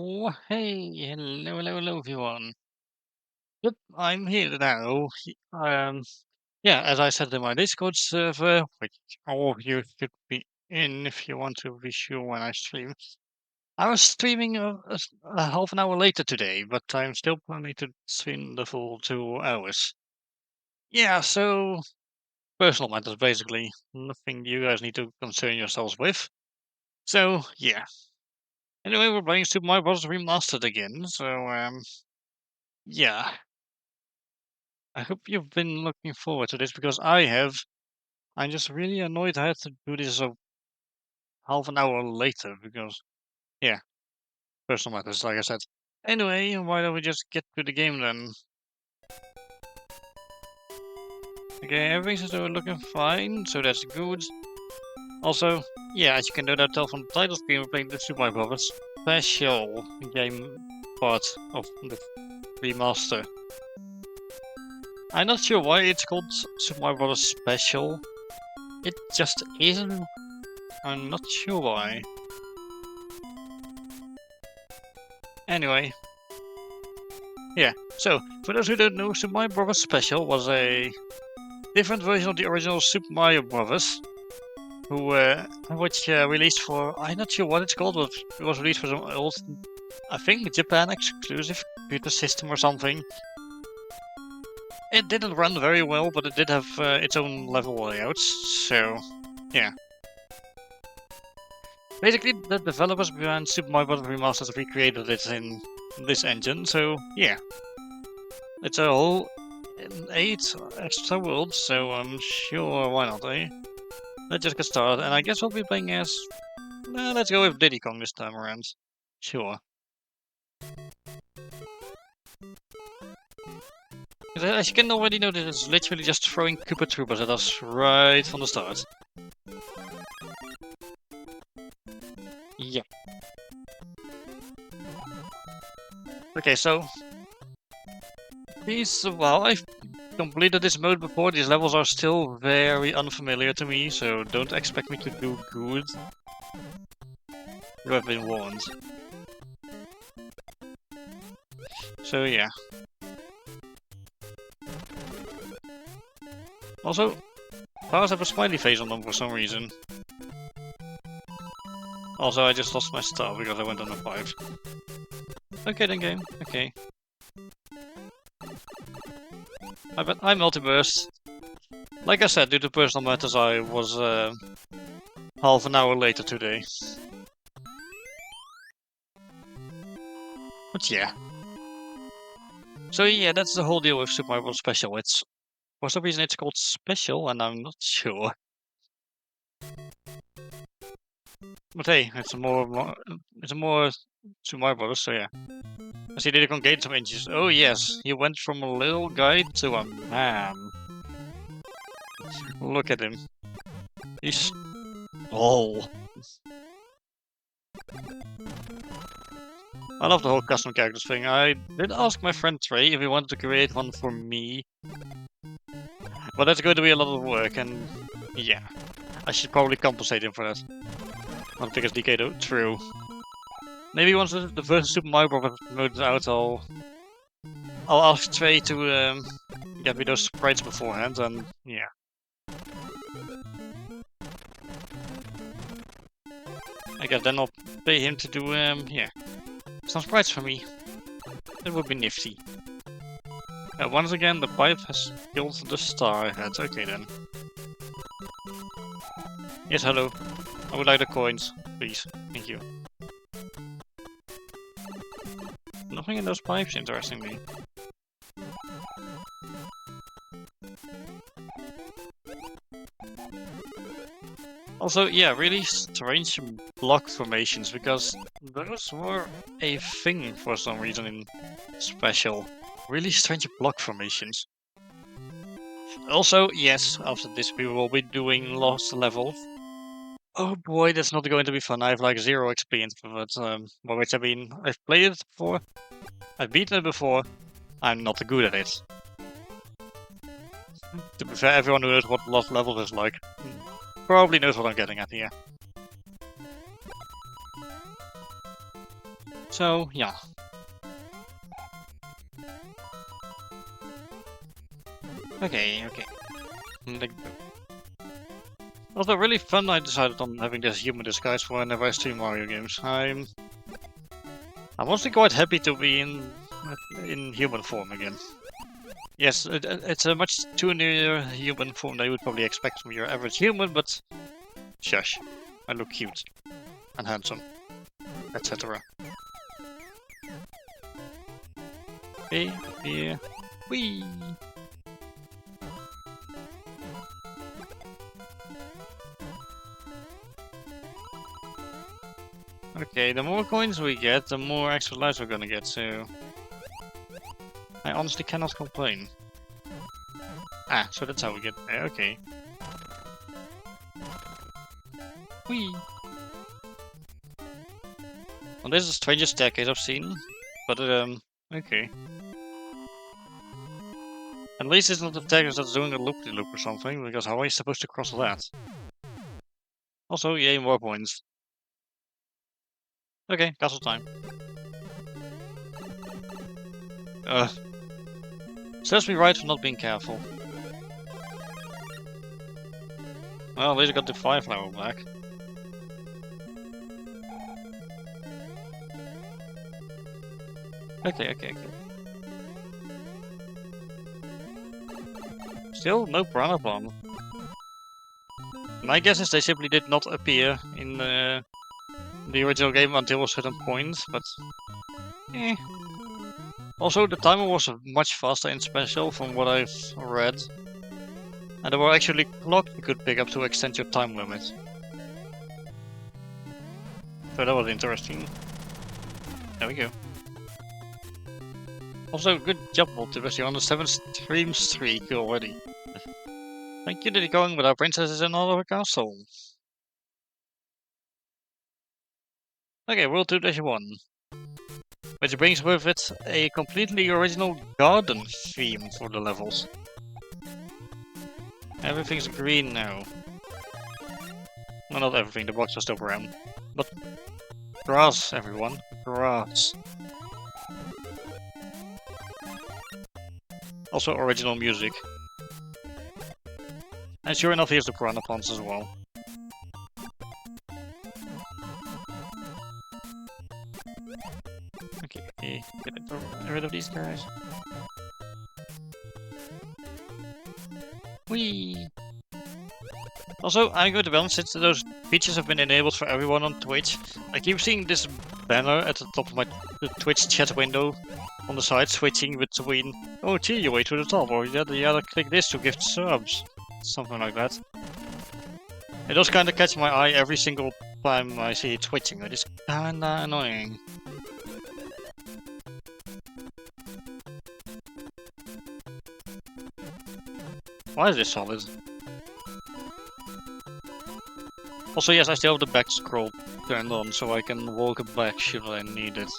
Oh, hey, hello, everyone. Yep, I'm here now. Yeah, as I said in my Discord server, which all of you should be in if you want to be sure when I stream. I was streaming a half an hour later today, but I'm still planning to stream the full 2 hours. Yeah, so personal matters basically. Nothing you guys need to concern yourselves with. So, yeah. Anyway, we're playing Super Mario Bros. Remastered again, so, yeah. I hope you've been looking forward to this because I have. I'm just really annoyed I had to do this a half an hour later because, yeah, personal matters, like I said. Anyway, why don't we just get to the game then? Okay, everything seems to be looking fine, so that's good. Also, yeah, as you can no doubt tell from the title screen, we're playing the Super Mario Bros. Special game part of the remaster. I'm not sure why it's called Super Mario Bros. Special. It just isn't. I'm not sure why. Anyway, yeah. So, for those who don't know, Super Mario Bros. Special was a different version of the original Super Mario Bros. Which released for, I'm not sure what it's called, but it was released for some old, I think, Japan exclusive computer system or something. It didn't run very well, but it did have its own level layouts, so yeah. Basically, the developers behind Super Mario Bros. Remastered recreated it in this engine, so yeah. It's a whole 8 extra worlds, so I'm sure why not, eh? Let's just get started, and I guess we'll be playing as... let's go with Diddy Kong this time around. Sure. As you can already notice, it's literally just throwing Koopa Troopers at us right from the start. Yep. Okay, so... Well, I've completed this mode before, these levels are still very unfamiliar to me, so don't expect me to do good. You have been warned. So yeah. Also, powers have a smiley face on them for some reason. Also, I just lost my star because I went on a 5. Okay then, game. Okay. I multiverse. Like I said, due to personal matters, I was half an hour later today. But yeah. So yeah, that's the whole deal with Super Mario Bros. Special. It's for some reason it's called Special, and I'm not sure. But hey, it's a more Super Mario Bros. So yeah. I see Diddy Kong gained some inches. Oh yes, he went from a little guy to a man. Look at him. He's tall. I love the whole custom characters thing. I did ask my friend Trey if he wanted to create one for me. But that's going to be a lot of work, and yeah. I should probably compensate him for that. Not because DK though. True. Maybe once the first Super Mario Bros. Mode is out, I'll ask Trey to get me those sprites beforehand, and yeah. I guess then I'll pay him to do yeah, some sprites for me. That would be nifty. Once again, the pipe has killed the star head. Okay then. Yes, hello. I would like the coins, please. Thank you. Nothing in those pipes interesting me. Also, yeah, really strange block formations, because those were a thing for some reason in Special. Really strange block formations. Also, yes, after this we will be doing lost levels. Oh boy, that's not going to be fun. I have like 0 experience with it. Which I mean, I've played it before, I've beaten it before, I'm not good at it. To be fair, everyone who knows what lost levels is like probably knows what I'm getting at here. So, yeah. Okay. Like, although really fun, I decided on having this human disguise for whenever I stream Mario games. I'm honestly quite happy to be in human form again. Yes, it's a much too near human form than you would probably expect from your average human, but shush, I look cute and handsome, etc. Hey, yeah, wee. Okay, the more coins we get, the more extra lives we're gonna get, so I honestly cannot complain. Ah, so that's how we get there, okay. Whee! Well, this is the strangest staircase I've seen, but okay. At least it's not the staircase that's doing a loop-de-loop or something, because how are you supposed to cross that? Also, yay, more points. Okay, castle time. Serves me right for not being careful. Well, at least I got the 5 level back. Okay. Still no piranha bomb. My guess is they simply did not appear in the original game until a certain point, but eh. Also, the timer was much faster in Special from what I've read. And there were actually clocks you could pick up to extend your time limit. So that was interesting. There we go. Also, good job, Multiverse, you're on the 7th stream streak already. Thank you, Diddy Going with our princesses in all over castle. Okay, World 2-1. Which brings with it a completely original garden theme for the levels. Everything's green now. Well, not everything, the box is still brown. But grass, everyone. Grass. Also original music. And sure enough, here's the piranha ponds as well. Okay, get rid of these guys. Whee! Also, I'm going to balance since those features have been enabled for everyone on Twitch. I keep seeing this banner at the top of my Twitch chat window on the side, switching between, oh, cheer your way to the top, or you gotta click this to gift subs. Something like that. It does kinda catch my eye every single time I see it switching, it is kinda annoying. Why is this solid? Also, yes, I still have the back scroll turned on, so I can walk back should I need it.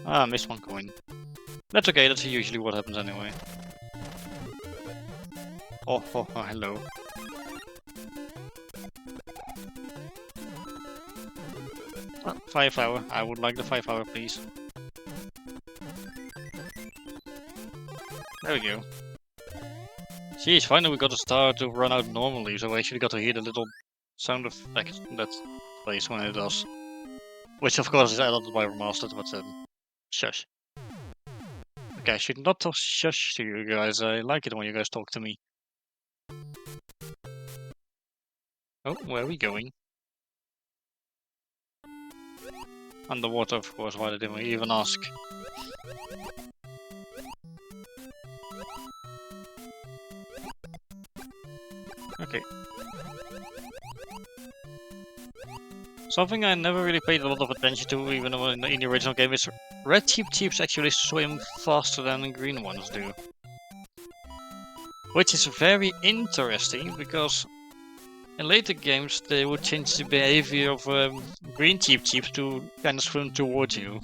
Ah, missed one coin. That's okay, that's usually what happens anyway. Oh, hello. Fire flower. I would like the fire flower, please. There we go. Jeez, finally we got a star to run out normally, so I actually got to hear the little sound effect that plays when it does. Which of course is added by Remastered, but shush. Okay, I should not talk shush to you guys, I like it when you guys talk to me. Oh, where are we going? Underwater, of course, why didn't we even ask? Okay. Something I never really paid a lot of attention to, even in the original game, is red Cheeps actually swim faster than the green ones do. Which is very interesting, because in later games they would change the behavior of green Cheeps to kind of swim towards you.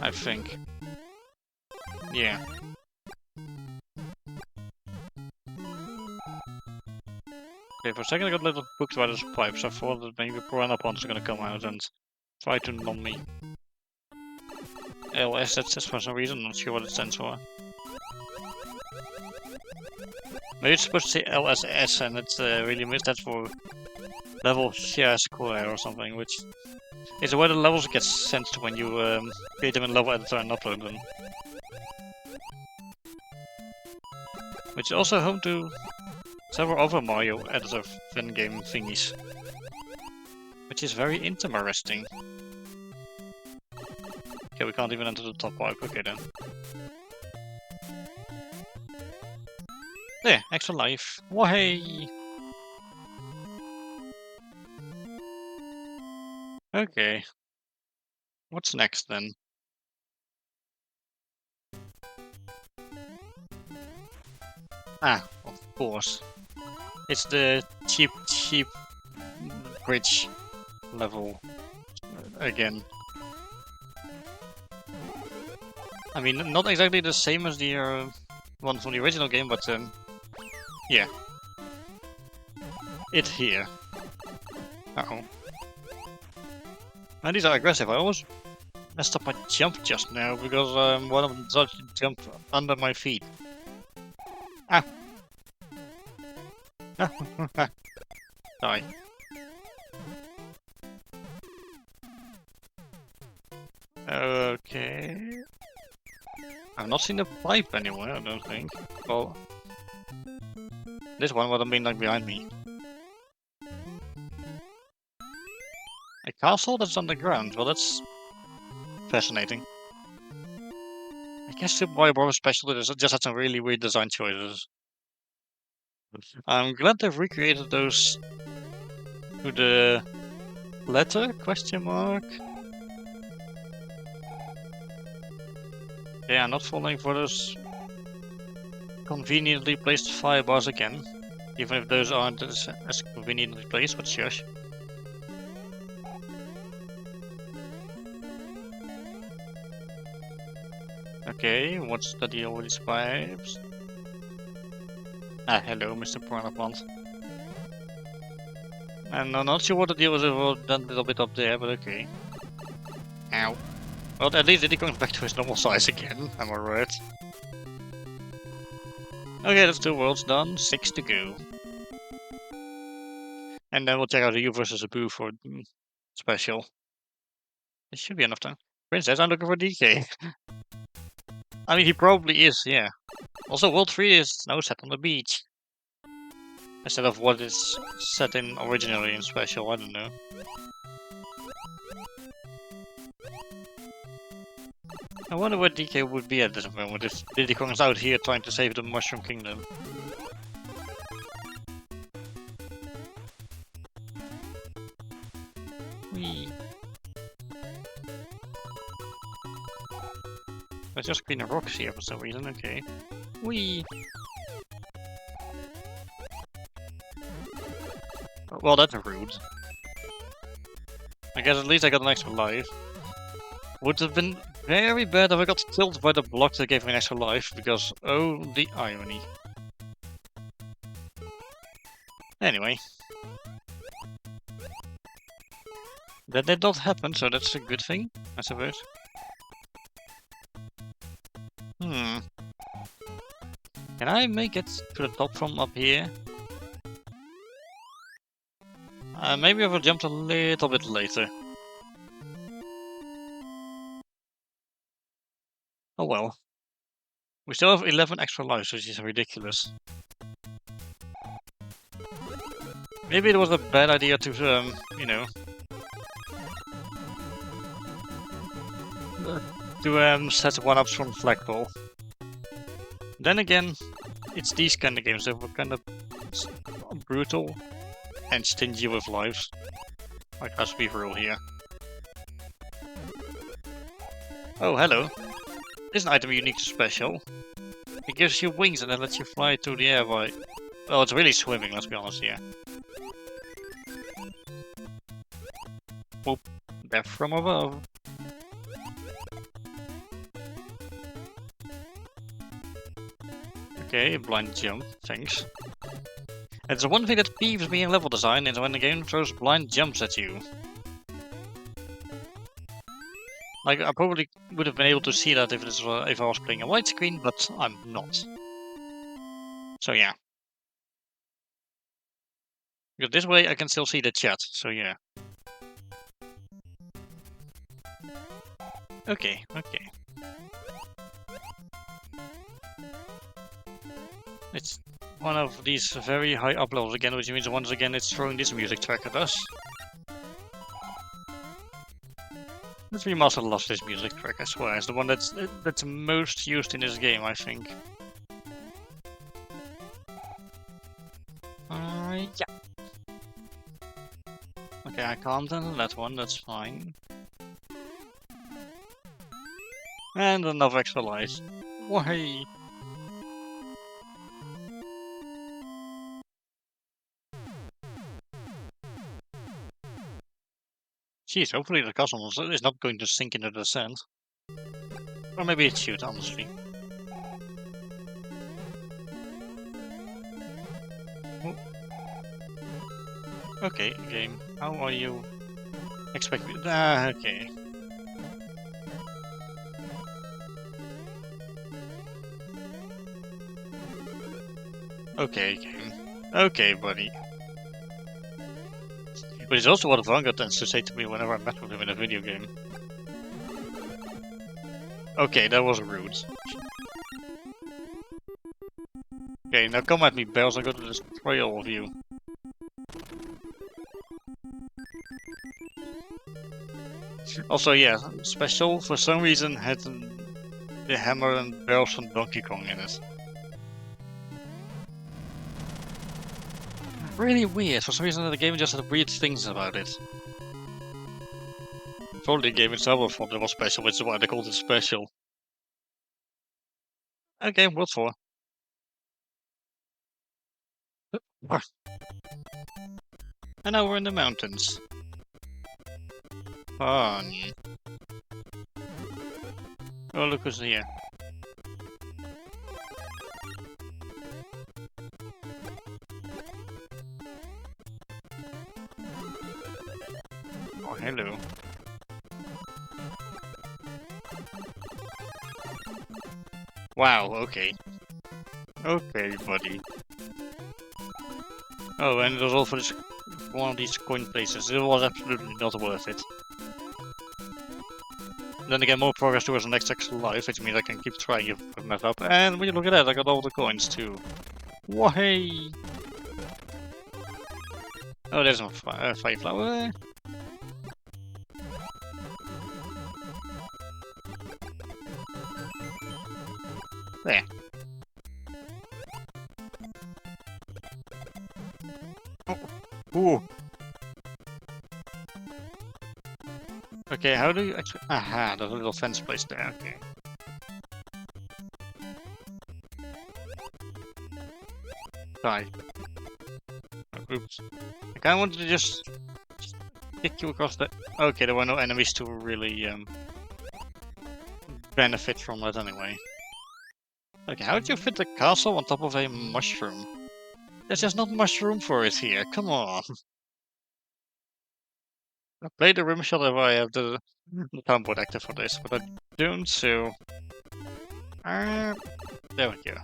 I think. Yeah. Okay, for a second I got a little booked by those pipes. I thought that maybe piranha ponds are gonna come out and try to numb me. LS, that says for some reason, I'm not sure what it stands for. Maybe it's supposed to say LSS and it's really missed that for level share square or something, which is where the levels get sent to when you create them in level editor and upload them. Which is also home to several other Mario editor fan game thingies. Which is very interesting. Okay, we can't even enter the top pipe. Okay then. There, extra life. Wahey! Okay. What's next then? Ah, of course. It's the cheap bridge level again. I mean, not exactly the same as the one from the original game, but yeah. It's here. Uh-oh. And these are aggressive. I almost messed up my jump just now because one of them started to jump under my feet. Ah! Die. Okay. I've not seen the pipe anywhere, I don't think. Well, this one would have been like behind me. A castle that's underground. Well, that's fascinating. I guess Super Mario Bros. Special just had some really weird design choices. I'm glad they've recreated those to the letter? Question mark? Yeah, not falling for those conveniently placed fire bars again. Even if those aren't as conveniently placed, but shush. Okay, what's the deal with these pipes? Ah, hello, Mr. Piranha Plant. And I'm not sure what the deal is with that little bit up there, but okay. Ow. Well, at least it comes back to his normal size again, am I right? Okay, that's 2 worlds done, 6 to go. And then we'll check out the U versus Abu for special. It should be enough time. Princess, I'm looking for DK. I mean, he probably is, yeah. Also, World 3 is now set on the beach. Instead of what is set in originally in special, I don't know. I wonder where DK would be at this moment if Diddy Kong's out here trying to save the Mushroom Kingdom. Whee. There's just green rocks here for some reason, okay. Whee! Well, that's rude. I guess at least I got an extra life. Would have been very bad if I got killed by the block that gave me an extra life, because oh, the irony. Anyway. That did not happen, so that's a good thing, I suppose. Can I make it to the top from up here? Maybe I will jump a little bit later. Oh well. We still have 11 extra lives, which is ridiculous. Maybe it was a bad idea to, you know... to set 1-ups from Flagpole. Then again, it's these kind of games that were kind of brutal and stingy with lives. Like, let's be real here. Oh, hello. This is an item unique to special. It gives you wings and then lets you fly through the air by... Well, it's really swimming, let's be honest here. Whoop. Death from above. Okay, blind jump, thanks. It's the one thing that peeves me in level design is when the game throws blind jumps at you. Like, I probably would have been able to see that if I was playing a widescreen, but I'm not. So yeah. Because this way I can still see the chat, so yeah. Okay. It's one of these very high up levels again, which means once again it's throwing this music track at us. This Remastered loves this music track, I swear. It's the one that's most used in this game, I think. Yeah. Okay, I can't handle that one, that's fine. And another extra life. Why? Jeez, hopefully the castle is not going to sink into the sand. Or maybe it should, honestly. Oh. Okay, game. How are you expecting? Okay. Okay, game. Okay, buddy. Which is also what Vanguard tends to say to me whenever I met with him in a video game. Okay, that was rude. Okay, now come at me, Bells. I'm gonna destroy all of you. Also, yeah, special for some reason had the hammer and barrels from Donkey Kong in it. Really weird. For some reason, the game just had weird things about it. Probably the game itself thought it was special, which is why they called it special. Okay, what for? And now we're in the mountains. Fun. Oh, look who's here. Oh, hello. Wow, okay. Okay, buddy. Oh, and it was all for this, one of these coin places. It was absolutely not worth it. Then again, more progress towards the next extra life, which means I can keep trying if I mess up. And when you look at that, I got all the coins too. Why? Oh, there's a fire flower. There. Oh. Ooh. Okay, how do you actually... Aha, there's a little fence place there, okay. Die. Oh, oops. I kinda wanted to just kick you across the... Okay, there were no enemies to really benefit from that anyway. Okay, how did you fit the castle on top of a mushroom? There's just not much room for it here, come on. I played the rim shot if I have the soundboard active for this, but I don't, so... there we go.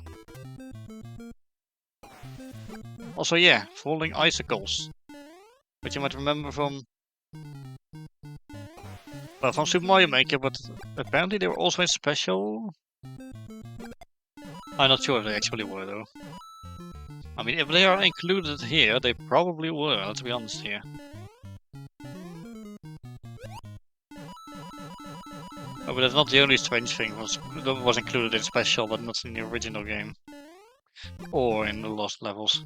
Also, yeah, falling icicles. Which you might remember from... Well, from Super Mario Maker, but apparently they were also in special... I'm not sure if they actually were, though. I mean, if they are included here, they probably were, let's be honest here. Oh, but that's not the only strange thing that was included in special, but not in the original game. Or in the lost levels.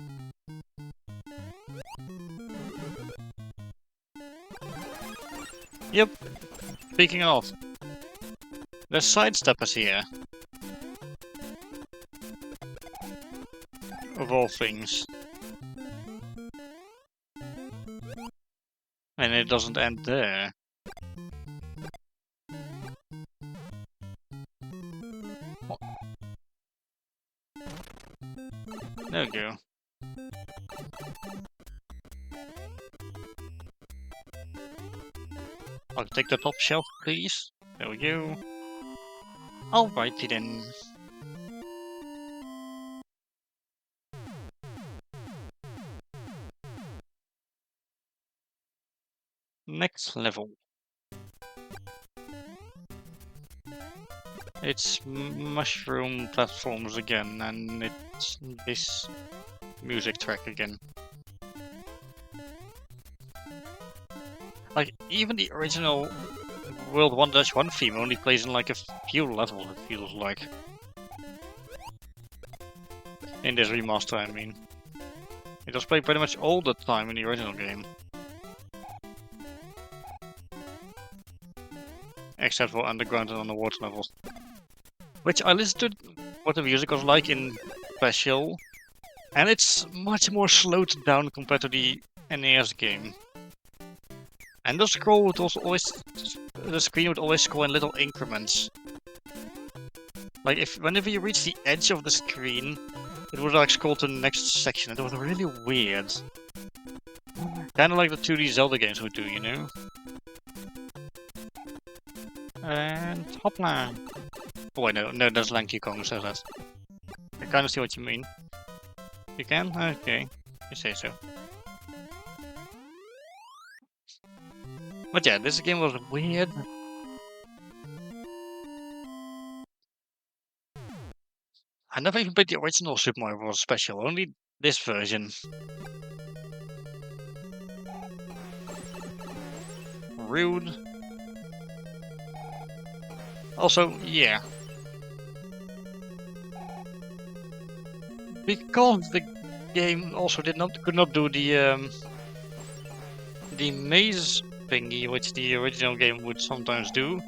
Yep. Speaking of, there's sidesteppers here. Of all things. And it doesn't end there. There we go. I'll take the top shelf, please. There we go. Alrighty then. Next level. It's mushroom platforms again, and it's this music track again. Like, even the original World 1-1 theme only plays in like a few levels, it feels like. In this remaster, I mean. It was played pretty much all the time in the original game. Except for underground and underwater levels. Which I listened to what the music was like in Special, and it's much more slowed down compared to the NES game. And the scroll would also always, the screen would always scroll in little increments. Like whenever you reach the edge of the screen, it would like scroll to the next section. It was really weird. Kinda like the 2D Zelda games would do, you know? And hopla! Oh wait, no, that's Lanky Kong, so that. I kinda see what you mean. You can? Okay. You say so. But yeah, this game was weird. I never even played the original Super Mario Bros. Special, only this version. Rude. Also, yeah. Because the game also could not do the maze thingy, which the original game would sometimes do.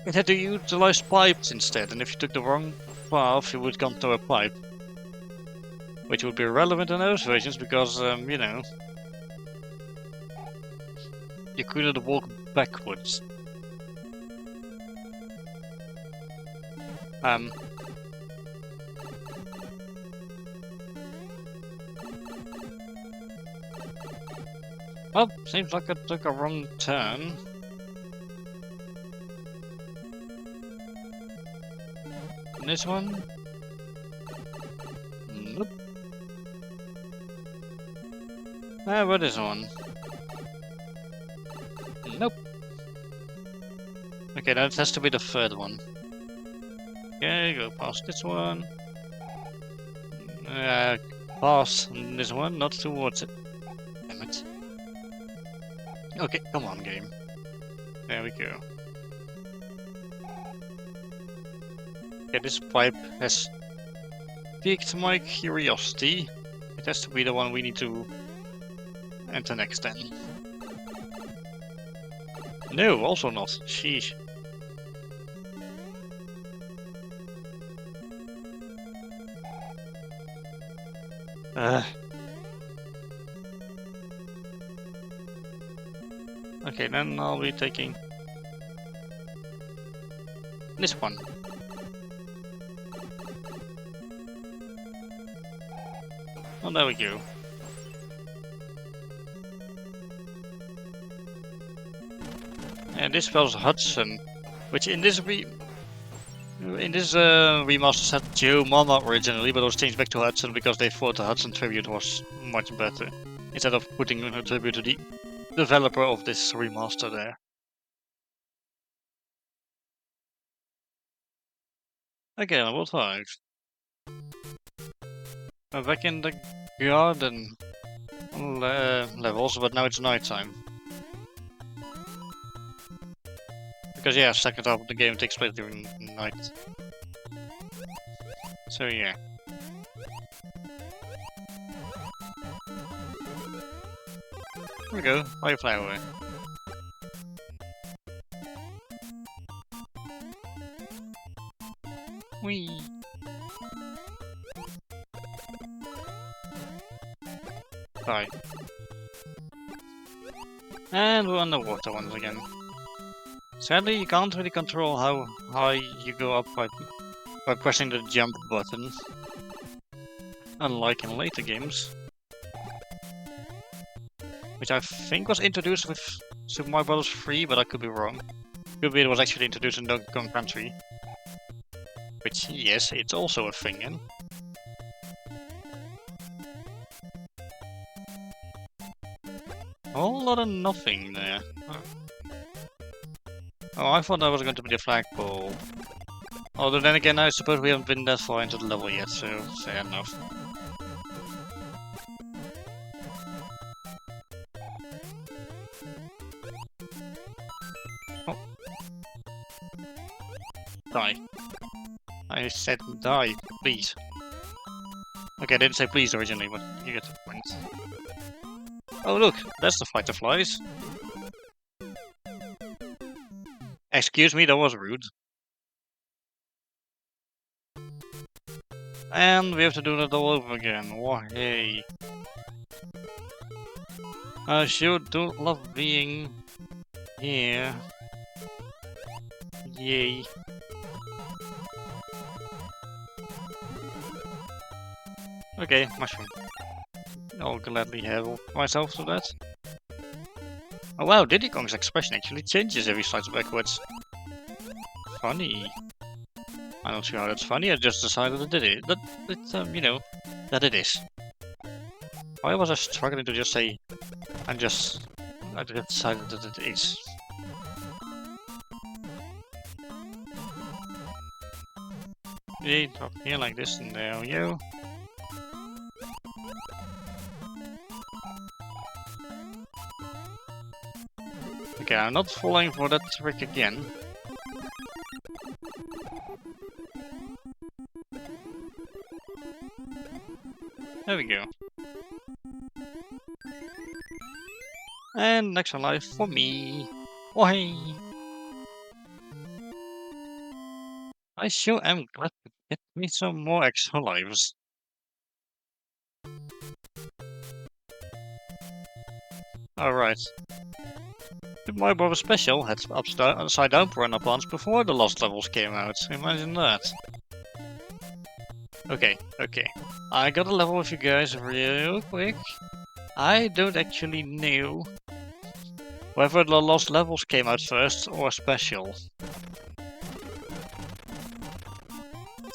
It had to utilize pipes instead, and if you took the wrong path, you would come to a pipe. Which would be relevant in those versions because, you know, you couldn't walk backwards. Well, seems like I took a wrong turn. This one? Nope. What is one? Nope. Okay, that has to be the third one. Okay, go past this one. Past this one, not towards it. Damn it. Okay, come on, game. There we go. Okay, this pipe has piqued my curiosity. It has to be the one we need to enter next then. No, also not. Sheesh. Okay, then I'll be taking this one. Oh, there we go. And this spells Hudson, which in this remaster said Joe Mama originally, but it was changed back to Hudson because they thought the Hudson tribute was much better, instead of putting a tribute to the developer of this remaster there. Okay, level 5. We're back in the garden levels, but now it's nighttime. Because yeah, second half of the game takes place during night. So yeah. Here we go, fire flower. Whee! Die. And we're underwater once again. Sadly, you can't really control how high you go up by pressing the jump button, unlike in later games. which I think was introduced with Super Mario Bros. 3, but I could be wrong. Could be it was actually introduced in Donkey Kong Country. Which, yes, it's also a thing, and a whole lot of nothing there. Huh. Oh, I thought that was going to be the flagpole. Although then again, I suppose we haven't been that far into the level yet, so fair enough. Oh. Die. I said die, please. Okay, I didn't say please originally, but you get the point. Oh look, that's the fighter flies. Excuse me, that was rude. And we have to do that all over again. Why? I sure do love being here. Yay. Okay, mushroom. I'll gladly help myself to that. Oh wow, Diddy Kong's expression actually changes every slides backwards. Funny. I'm not sure how that's funny, I just decided that it is. That it's, you know, that it is. Why was I struggling to just say, I just decided that it is. Yeah, drop here like this, and there we go. Okay, I'm not falling for that trick again. There we go. And extra life for me. Why? I sure am glad to get me some more extra lives. Alright. Super Mario Bros. Special had upside down piranha plants before the lost levels came out. Imagine that. Okay, okay. I got a level with you guys real quick. I don't actually know whether the lost levels came out first or special.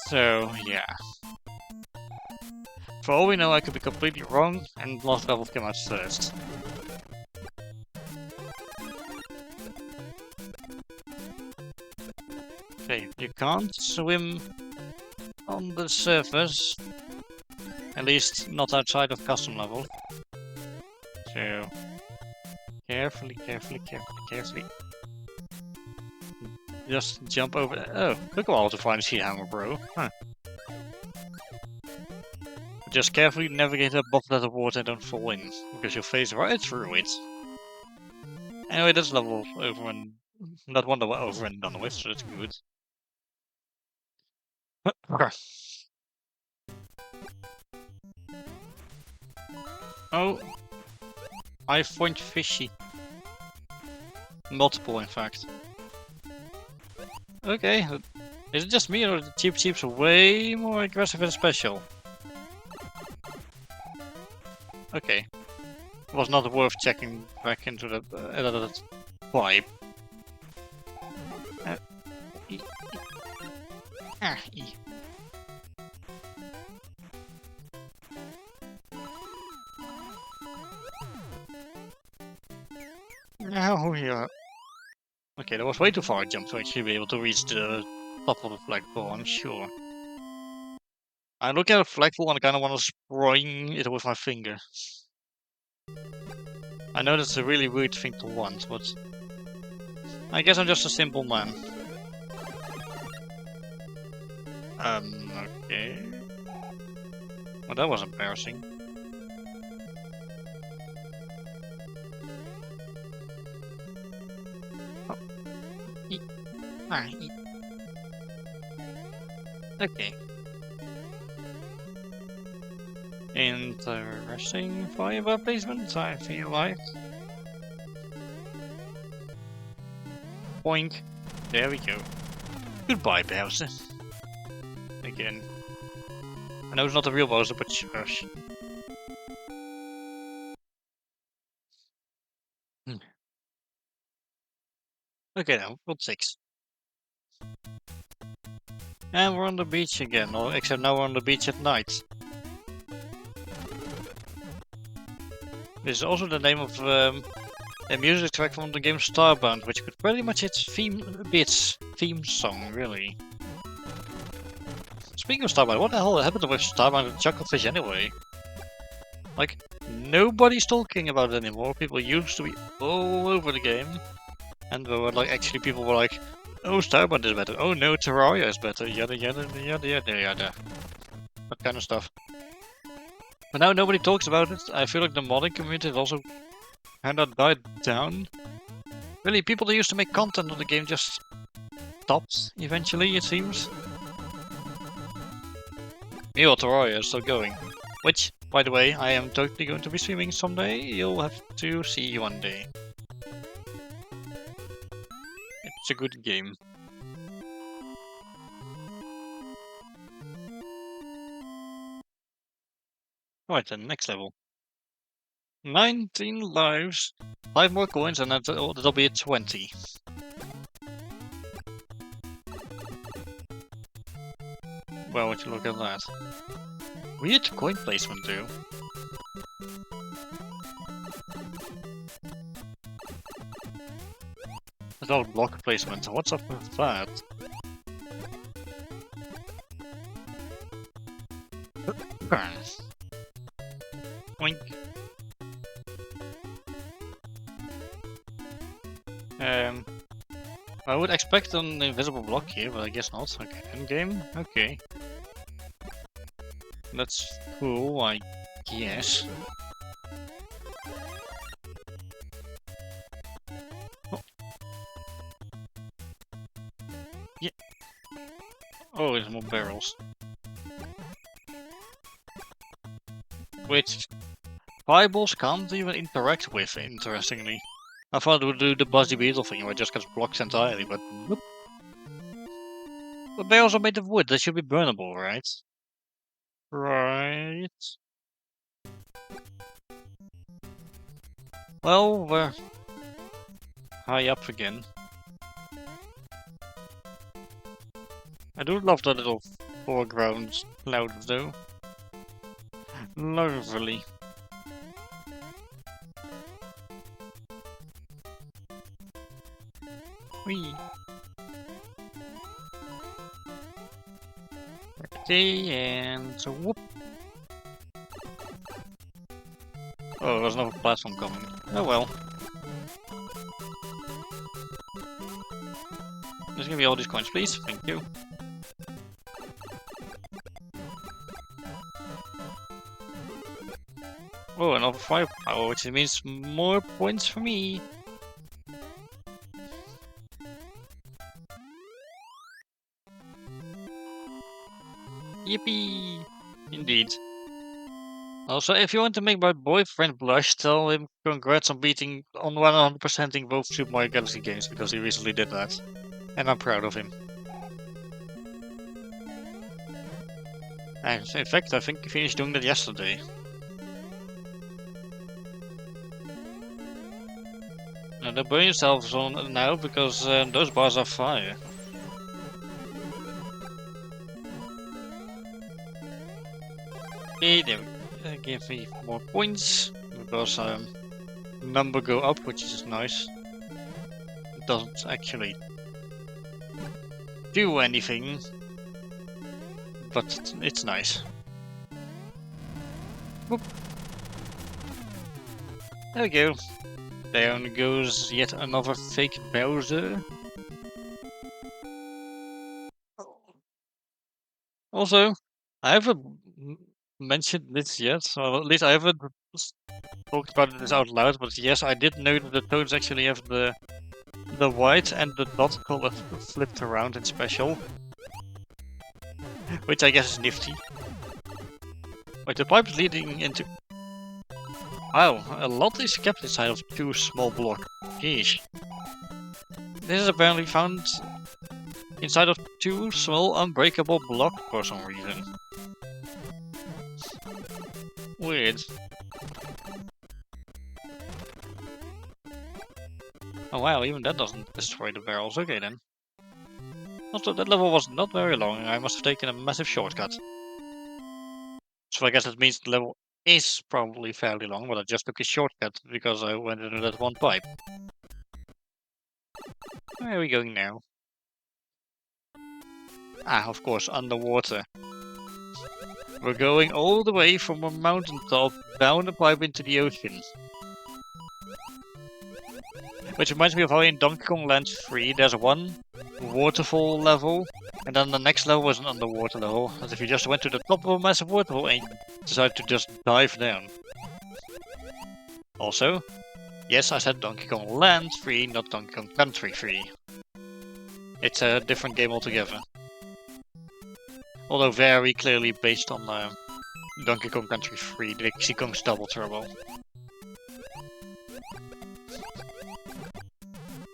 So, yeah. For all we know, I could be completely wrong, and lost levels came out first. Okay, you can't swim on the surface. At least not outside of custom level. So, carefully, carefully, carefully, carefully. Just jump over there. Oh, took a while to find a sea hammer, bro. Huh. Just carefully navigate above that water and don't fall in, because you'll phase right through it. Anyway, that's level over and that one over and done with, so that's good. Okay. Oh, I find fishy. Multiple, in fact. Okay, is it just me or the Cheep Cheeps are way more aggressive and special? Okay. It was not worth checking back into that pipe. Now we are. Okay, that was way too far a jump to actually be able to reach the top of the flagpole, I'm sure. I look at a flagpole and I kind of want to spring it with my finger. I know that's a really weird thing to want, but I guess I'm just a simple man. Okay. Well, that was embarrassing. Oh. Okay. Interesting fiber placement, I feel like. Boink. There we go. Goodbye, Bowser. Again. I know it's not the real Bowser, but shush. Okay, now World 6. And we're on the beach again, or except now we're on the beach at night. This is also the name of a music track from the game Starbound, which could pretty much be its theme song, really. Speaking of Starbound, what the hell happened with Starbound and Chucklefish anyway? Like, nobody's talking about it anymore. People used to be all over the game. And there were like, actually people were like, oh, Starbound is better. Oh no, Terraria is better. Yada yada yada yada yada. That kind of stuff. But now nobody talks about it. I feel like the modding community has also kind of died down. Really, people that used to make content on the game just stopped eventually, it seems. Meanwhile, Terraria is still going. Which, by the way, I am totally going to be streaming someday. You'll have to see one day. It's a good game. Right then, next level. 19 lives, 5 more coins, and that'll be a 20. Well, would you look at that. Weird coin placement, too. Without block placement, what's up with that? Oink. I would expect an invisible block here, but I guess not. Okay, endgame? Okay. That's cool, I guess. Oh. Yeah. Oh, there's more barrels. Which fireballs can't even interact with, interestingly. I thought it would do the Buzzy Beetle thing where it just gets blocked entirely, but nope. But barrels are made of wood, they should be burnable, right? Right. Well, we're high up again. I do love the little foreground clouds though. Lovely. Whee. Okay, and so whoop. Oh, there's another platform coming. Oh well. Just give me all these coins, please. Thank you. Oh, another firepower, which means more points for me. Yippee! Indeed. Also, if you want to make my boyfriend blush, tell him congrats on 100%ing both Super Mario Galaxy games, because he recently did that. And I'm proud of him. And in fact, I think he finished doing that yesterday. Now, don't burn yourselves on now, because those bars are fire. Okay, there we go. Give me more points, because number go up, which is nice. It doesn't actually do anything, but it's nice. Boop. There we go. Down goes yet another fake Bowser. Also, I haven't mentioned this yet, or at least I haven't talked about this out loud, but yes, I did know that the toads actually have the white and the dot color flipped around in special. Which I guess is nifty. Wait, the pipe is leading into... Wow, a lot is kept inside of 2 small blocks. Geesh. This is apparently found inside of 2 small unbreakable blocks for some reason. Weird. Oh wow, even that doesn't destroy the barrels. Okay then. Also, that level was not very long, I must have taken a massive shortcut. So I guess that means the level is probably fairly long, but I just took a shortcut because I went into that one pipe. Where are we going now? Ah, of course, underwater. We're going all the way from a mountaintop down the pipe into the ocean. Which reminds me of how in Donkey Kong Land 3 there's one waterfall level, and then the next level is an underwater level, as if you just went to the top of a massive waterfall and decided to just dive down. Also, yes, I said Donkey Kong Land 3, not Donkey Kong Country 3. It's a different game altogether. Although very clearly based on Donkey Kong Country 3, Dixie Kong's Double Trouble.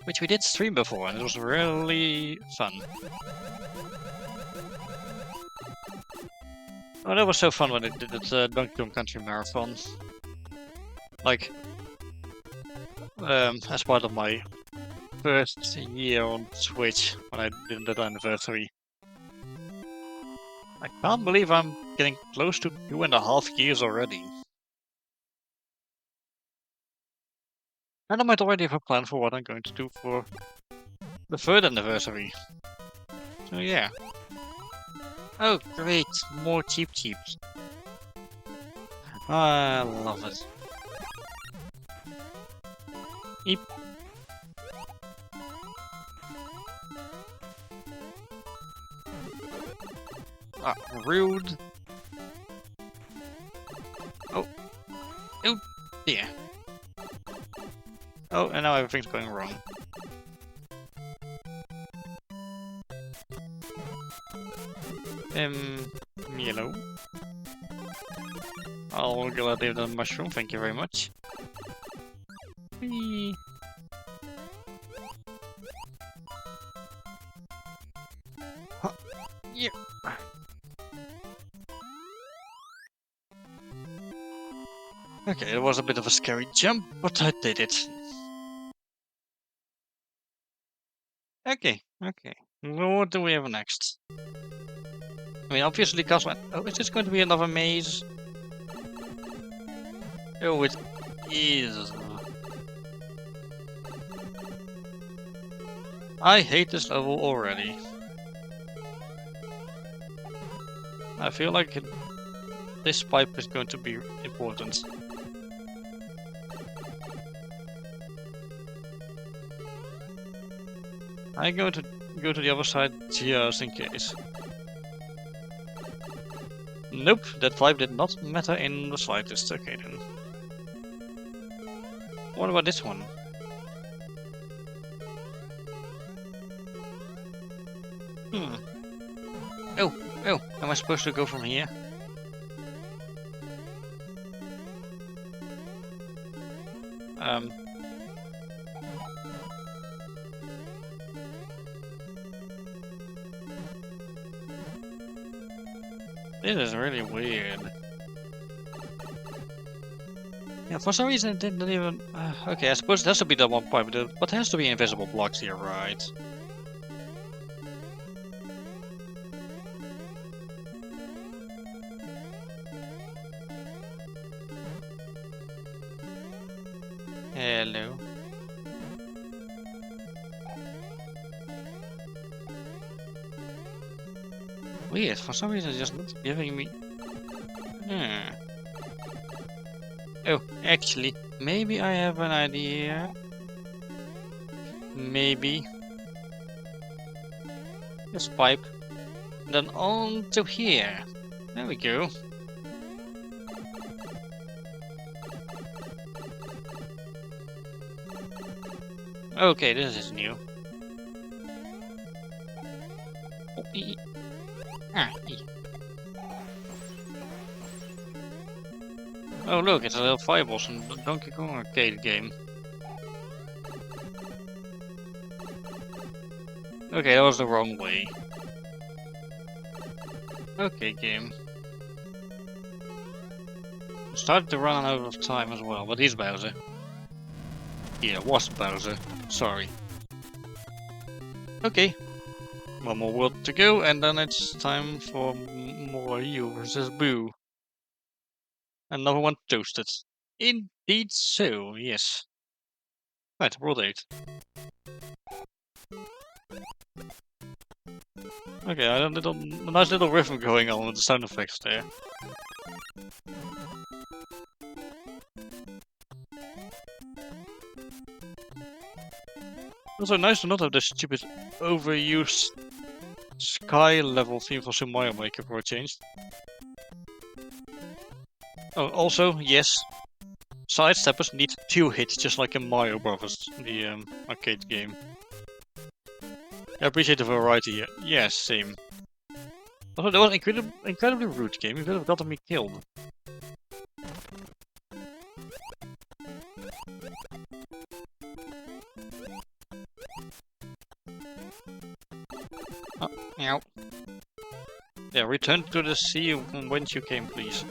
Which we did stream before, and it was really fun. Oh, that was so fun when it did that Donkey Kong Country Marathon. Like, as part of my first year on Switch, when I did that anniversary. I can't believe I'm getting close to 2.5 years already. And I might already have a plan for what I'm going to do for the third anniversary. So yeah. Oh great, more Cheep Cheeps. I love it. Eep. Ah, rude. Oh. Oh dear. Oh, and now everything's going wrong. Yellow. I'll gladly have the mushroom, thank you very much. Whee. Huh. Yeah. Okay, it was a bit of a scary jump, but I did it. Okay, okay. What do we have next? I mean, obviously, Cosmo. Oh, is this going to be another maze? Oh, it is. I hate this level already. I feel like this pipe is going to be important. I'm going to go to the other side just in case. Nope, that pipe did not matter in the slightest. Okay then. What about this one? Oh, am I supposed to go from here? This is really weird. Yeah, for some reason it didn't even... okay, I suppose it has to be the one pipe, but there has to be invisible blocks here, right? Hello. Weird, for some reason it's just not giving me... Oh, actually, maybe I have an idea. Maybe. This pipe. Then on to here. There we go. Okay, this is new. Oh look, it's a little fireballs from the Donkey Kong arcade game. Okay, that was the wrong way. Okay, game. Started to run out of time as well, but he's Bowser. Yeah, was Bowser. Sorry. Okay. One more world to go, and then it's time for more you versus Boo. Another one toasted. Indeed so, yes. Right, world 8. Okay, I have a nice little rhythm going on with the sound effects there. Also nice to not have this stupid overused sky level theme for Super Mario Maker for a change. Oh, also, yes, sidesteppers need 2 hits, just like in Mario Brothers, the arcade game. I appreciate the variety here. Yes, same. Also, that was an incredibly rude game. You could have gotten me killed. Oh, ow. Yeah, return to the sea from whence you came, please.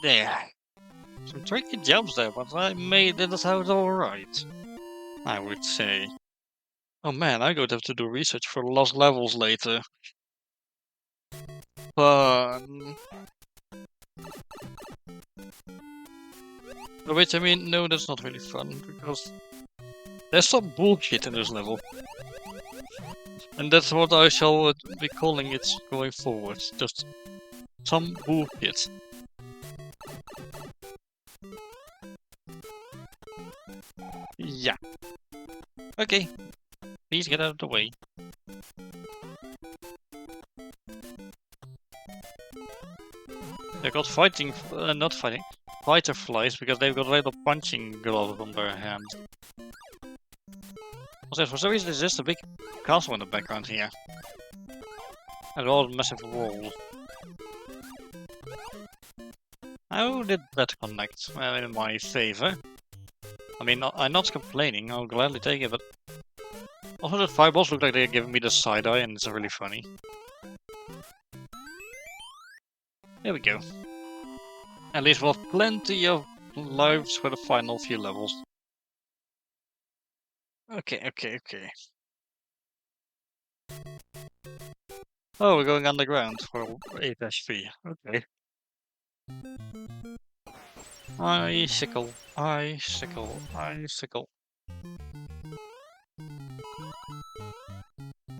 There. Some tricky jumps there, but I made it out alright. I would say. Oh man, I'm going to have to do research for lost levels later. Fun. Which, I mean, no, that's not really fun, because there's some bullshit in this level. And that's what I shall be calling it going forward. Just some bullshit. Yeah. Okay. Please get out of the way. They've got fighting, not fighting, fighter flies because they've got a little punching glove on their hand. Also, for some reason there's just a big castle in the background here. And all massive walls. How did that connect? Well, in my favor. I mean, I'm not complaining, I'll gladly take it, but... Also, the fireballs look like they're giving me the side eye, and it's really funny. There we go. At least we'll have plenty of lives for the final few levels. Okay. Oh, we're going underground for 8-3. Okay. Icicle.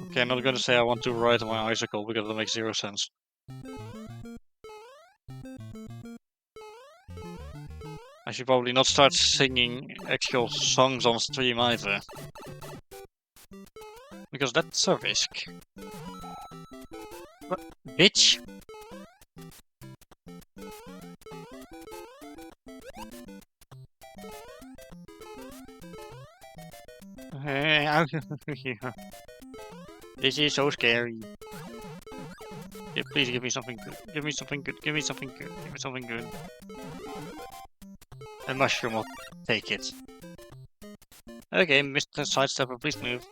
Okay, I'm not gonna say I want to ride my icicle because that makes 0 sense. I should probably not start singing actual songs on stream either. Because that's a risk. What? Bitch! This is so scary. Yeah, please give me something good. Give me something good. Give me something good. Give me something good. A mushroom will take it. Okay, Mr. Sidestepper, please move.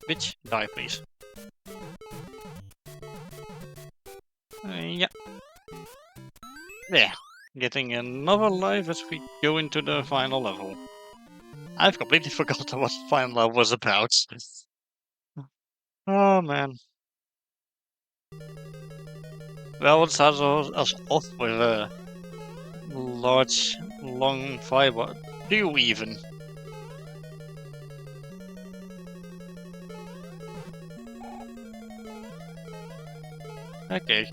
Bitch, die please. Yeah. There. Getting another life as we go into the final level. I've completely forgotten what the final level was about. Oh man. Well, it starts us off with a large, long fiber. 2 even. Okay.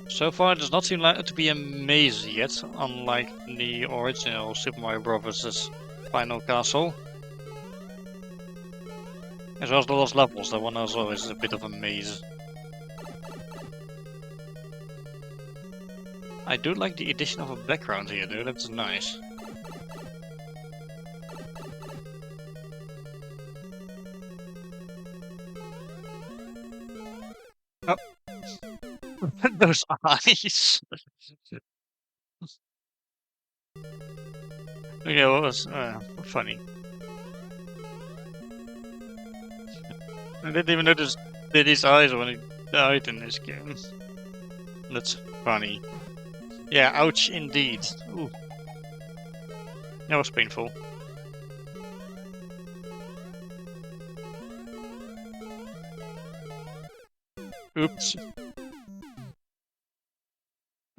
So far, it does not seem like to be a maze yet, unlike the original Super Mario Bros.'s final castle. As well as the lost levels, that one also is a bit of a maze. I do like the addition of a background here, though, that's nice. Oh. Those eyes! Okay, well, it was funny. I didn't even notice Diddy's eyes when he died in this game. That's funny. Yeah, ouch indeed. Ooh, that was painful. Oops.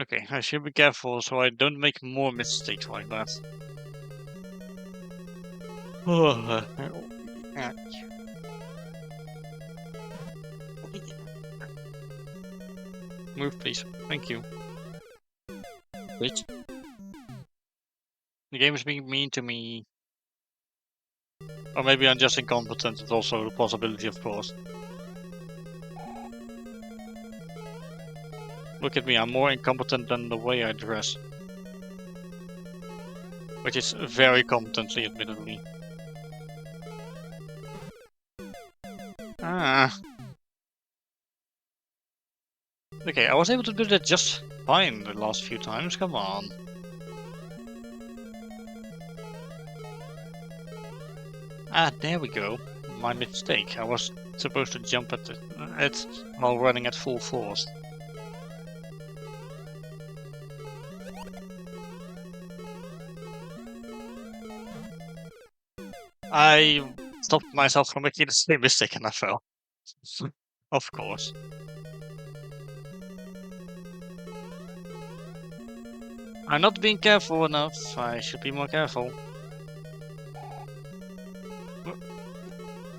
Okay, I should be careful so I don't make more mistakes like that. Move, please. Thank you. Wait. The game is being mean to me. Or maybe I'm just incompetent. It's also a possibility, of course. Look at me, I'm more incompetent than the way I dress. Which is very competently, admittedly. Ah. Okay, I was able to do that just fine the last few times, come on. Ah, there we go. My mistake. I was supposed to jump at it while running at full force. I stopped myself from making the same mistake and I fell. Of course. I'm not being careful enough. I should be more careful.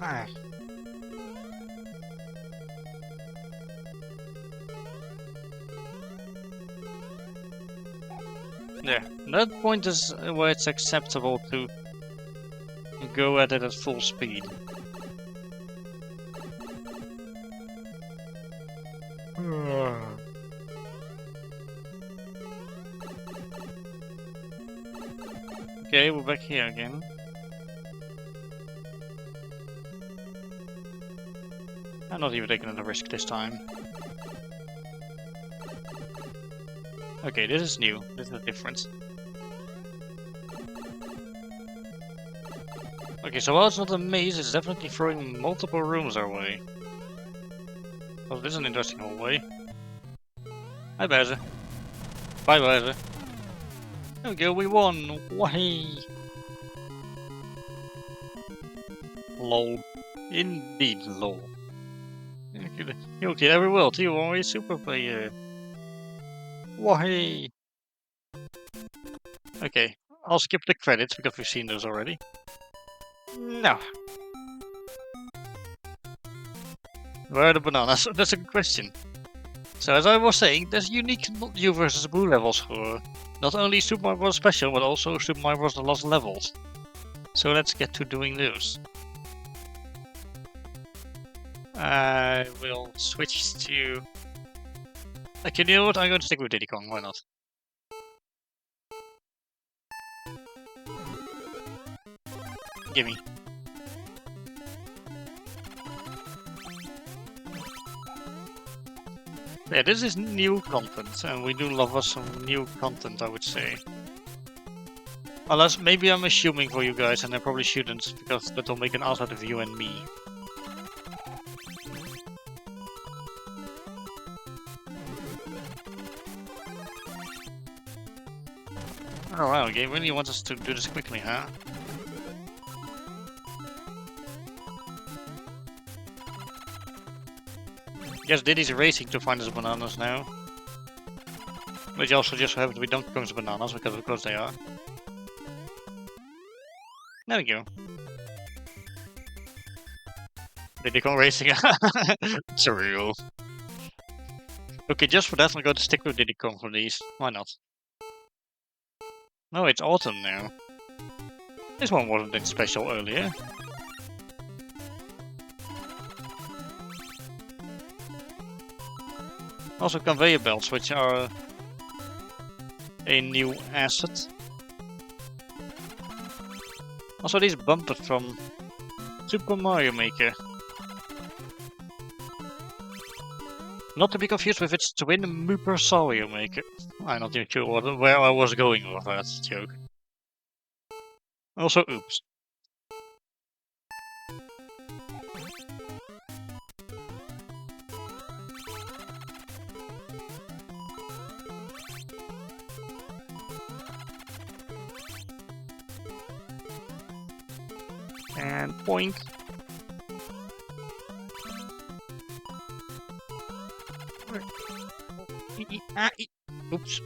Ah. There. That point is where it's acceptable to go at it at full speed. Okay, we're back here again. I'm not even taking a risk this time. Okay, this is new. This is different. Okay, so while it's not a maze, it's definitely throwing multiple rooms our way. Oh, this is an interesting hallway. Hi, Bezer. Bye, Bezer. There we go, we won! Why? Lol. Indeed, lol. You did every world, you are a super player. Why? Okay, I'll skip the credits because we've seen those already. No. Where are the bananas? That's a good question. So as I was saying, there's unique U versus Blue levels for not only Super Mario Bros. Special, but also Super Mario Bros. The Lost Levels. So let's get to doing those. I will switch to... Okay, you know what? I'm going to stick with Diddy Kong, why not? Gimme. Yeah, this is new content, and we do love us some new content, I would say. Unless, maybe I'm assuming for you guys, and I probably shouldn't, because that'll make an ass out of you and me. Oh wow, game really wants us to do this quickly, huh? Yes, Diddy's racing to find us bananas now. Which also just so happens to be Donkey Kong's bananas, because of course they are. There we go. Diddy Kong racing. It's real. Okay, just for that I'm going to stick with Diddy Kong for these. Why not? No, it's autumn now. This one wasn't that special earlier. Also conveyor belts, which are a new asset. Also these bumpers from Super Mario Maker. Not to be confused with its twin Moopersario maker. I'm not even sure where I was going with that joke. Also, oops. And boink. Oops.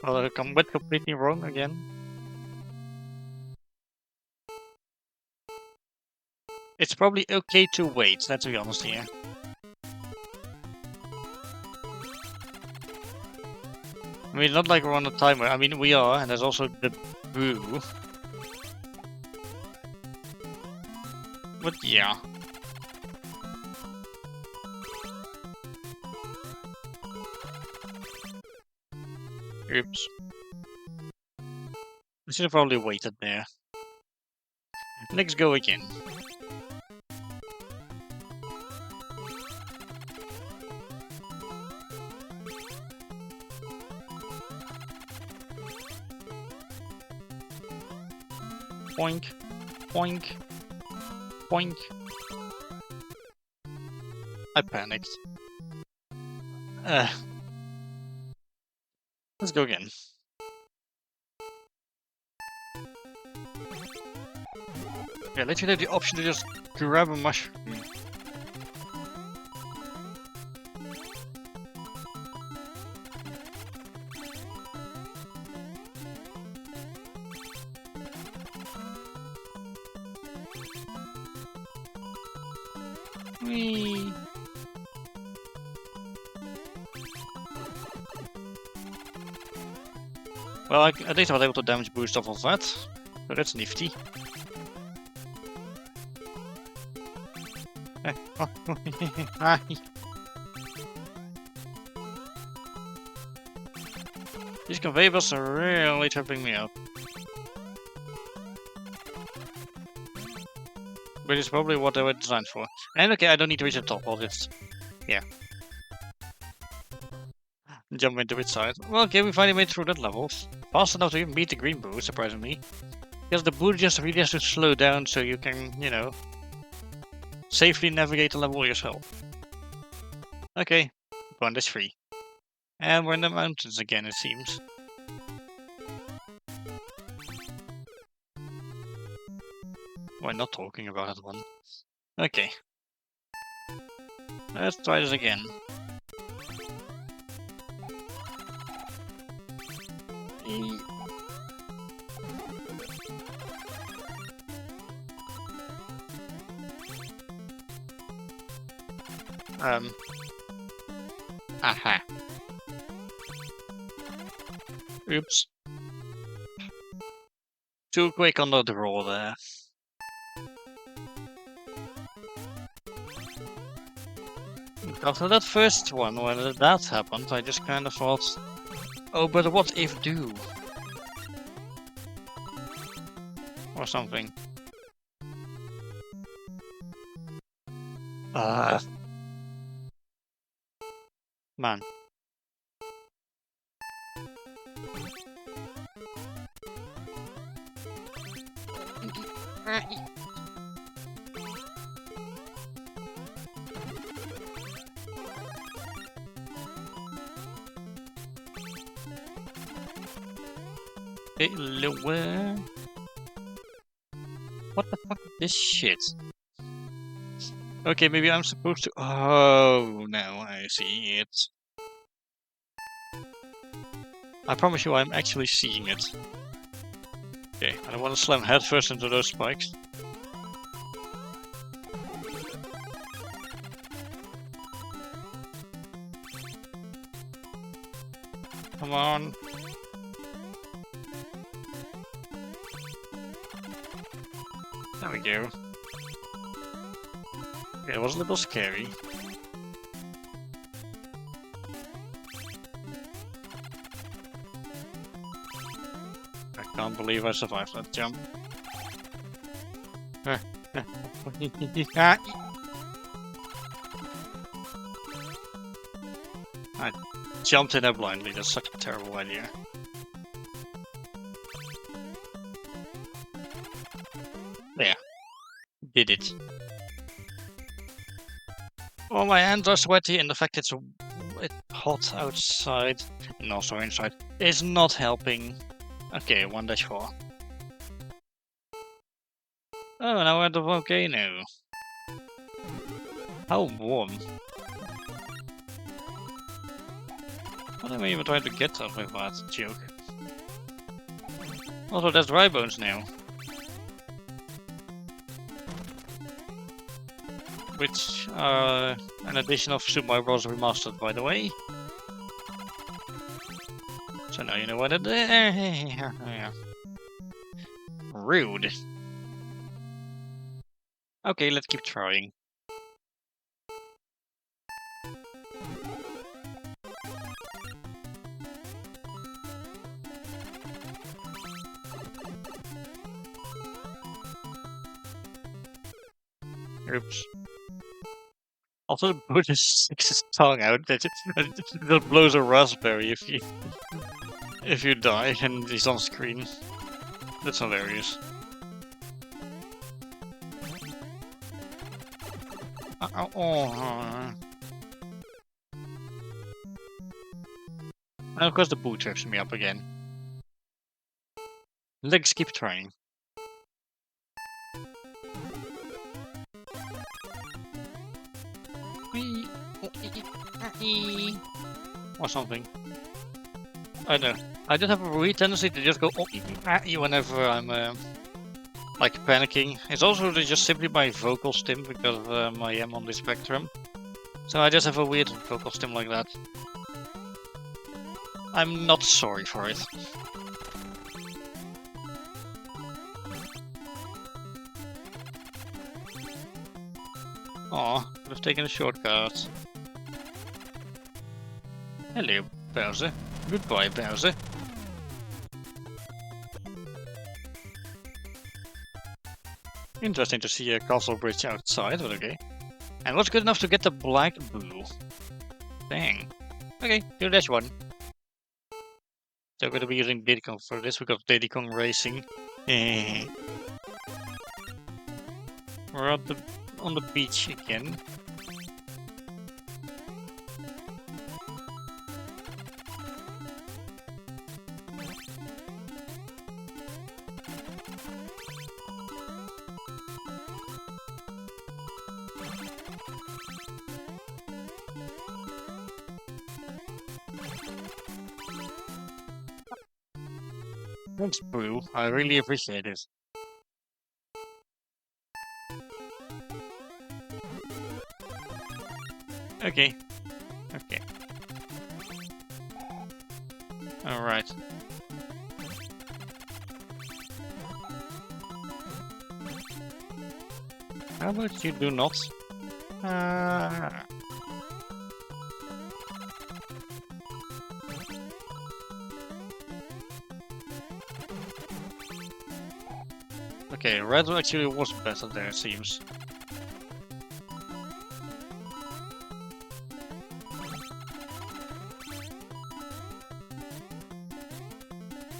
Well, I went completely wrong again. It's probably okay to wait, let's be honest here. I mean, not like we're on a timer. I mean, we are, and there's also the boo. But yeah. Oops. I should have probably waited there. Let's go again. Boink, boink, boink. I panicked. Let's go again. Yeah, literally have the option to just grab a mushroom. Whee. Well, at least I was able to damage boost off of that, so that's nifty. These conveyors are really tripping me up. But it's probably what they were designed for. And okay, I don't need to reach the top, I'll just... yeah. Jump into its side. Well, okay, we finally made through that level. Fast enough to even beat the green boo, surprisingly. Because the boo just really has to slow down so you can, you know, safely navigate the level yourself. Okay, one is free. And we're in the mountains again, it seems. We're not talking about that one. Okay. Let's try this again. Aha. Oops. Too quick on the draw there. After that first one, when that happened, I just kind of thought, oh, but what if do? Or something. Man. Okay, lower. What the fuck is this shit? Okay, maybe I'm supposed to... oh, now I see it. I promise you I'm actually seeing it. Okay, I don't want to slam headfirst into those spikes. Come on. There we go. Okay, it was a little scary. I can't believe I survived that jump. jumped in there blindly. That's such a terrible idea. There. Did it. Well, my hands are sweaty, and the fact it's hot outside, and also inside, is not helping. Okay, 1-4. Oh, now we're at the volcano. How warm. What am I even trying to get at with that joke? Also, there's dry bones now. Which are an addition of Super Mario Bros. Remastered, by the way. So now you know what it is. Rude. Okay, let's keep trying. Oops. Also, the Buddha sticks his tongue out. That blows a raspberry if you die and he's on screen. That's hilarious. And of course the boo trips me up again. Let's keep trying. Or something. I don't know. I just have a weird tendency to just go whenever I'm like panicking. It's also just simply my vocal stim because I am on the spectrum. So I just have a weird vocal stim like that. I'm not sorry for it. Aw, could have taken a shortcut. Hello, Bowser. Goodbye, Bowser. Interesting to see a castle bridge outside, but okay. And what's good enough to get the black blue? Dang. Okay, 2-1. Still gonna be using Diddy Kong for this because Diddy Kong Racing. We're on the beach again. Thanks, Brew. I really appreciate it. Okay. Okay. Alright. How about you do not? Okay, red actually was better there, it seems.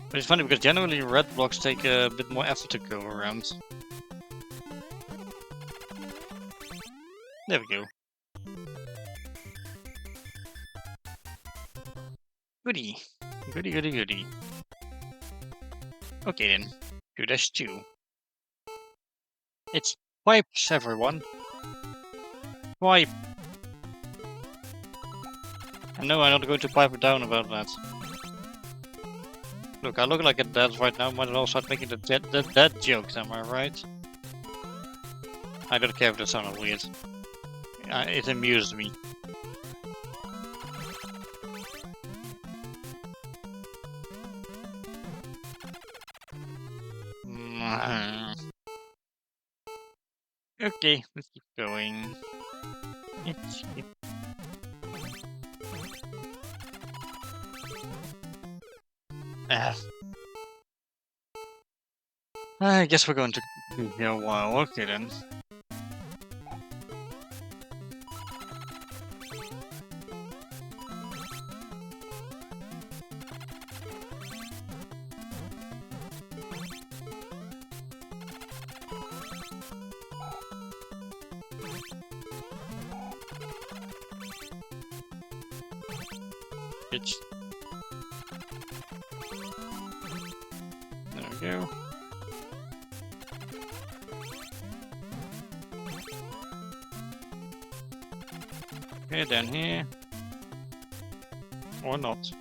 But it's funny because generally red blocks take a bit more effort to go around. There we go. Goody. Goody, goody, goody. Okay then. 2-2. It's pipes, everyone. Pipe. And no, I'm not going to pipe down about that. Look, I look like a dad right now. Might as well start making the dad jokes, am I right? I don't care if that sounded weird. It amused me. Okay, let's keep going. I guess we're going to be here a while. Okay then. bitch. There we go. Okay, down here. Or not.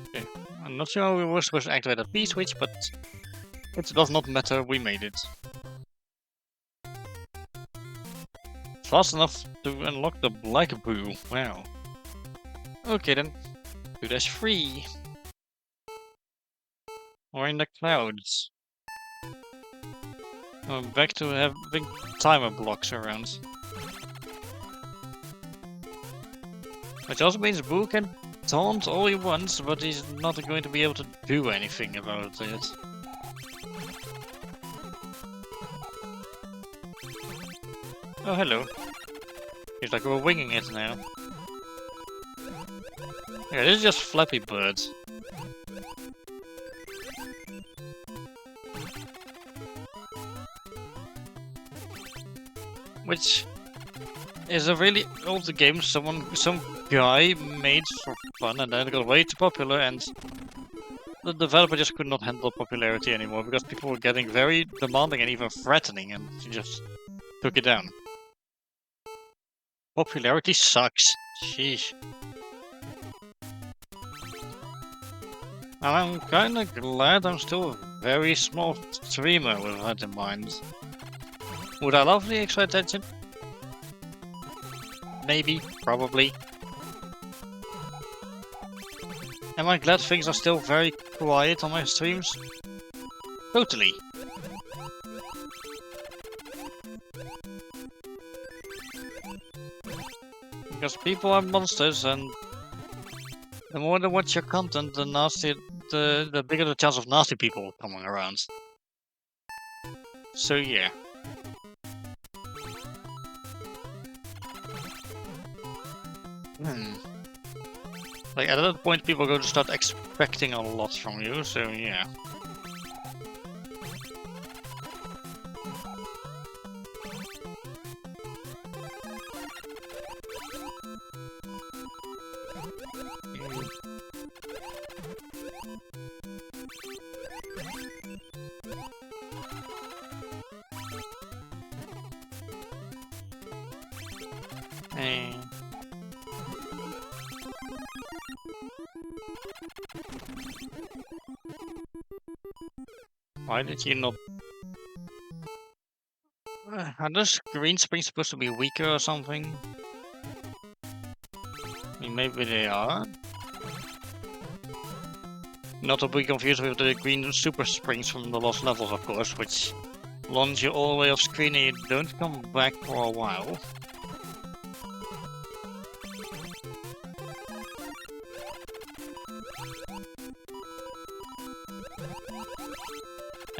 Okay, I'm not sure how we were supposed to activate that B-switch, but it does not matter, we made it. Fast enough to unlock the black boo, wow. Okay then, 2-3. We're in the clouds. I'm back to having timer blocks around. Which also means Boo can taunt all he wants, but he's not going to be able to do anything about it. Oh, hello. It's like we're winging it now. Yeah, this is just Flappy Bird. Which is a really old game some guy made for fun, and then it got way too popular, and the developer just could not handle popularity anymore because people were getting very demanding and even threatening, and he just took it down. Popularity sucks. Sheesh. And I'm kinda glad I'm still a very small streamer with that in mind. Would I love the extra attention? Maybe, probably. Am I glad things are still very quiet on my streams? Totally. Because people are monsters, and the more they watch your content, the bigger the chance of nasty people coming around. So yeah. Like, at that point, people are going to start expecting a lot from you, so yeah. Hey. Why did you not... Are those green springs supposed to be weaker or something? I mean, maybe they are. Not to be confused with the green super springs from the lost levels, of course, which launch you all the way off screen and you don't come back for a while.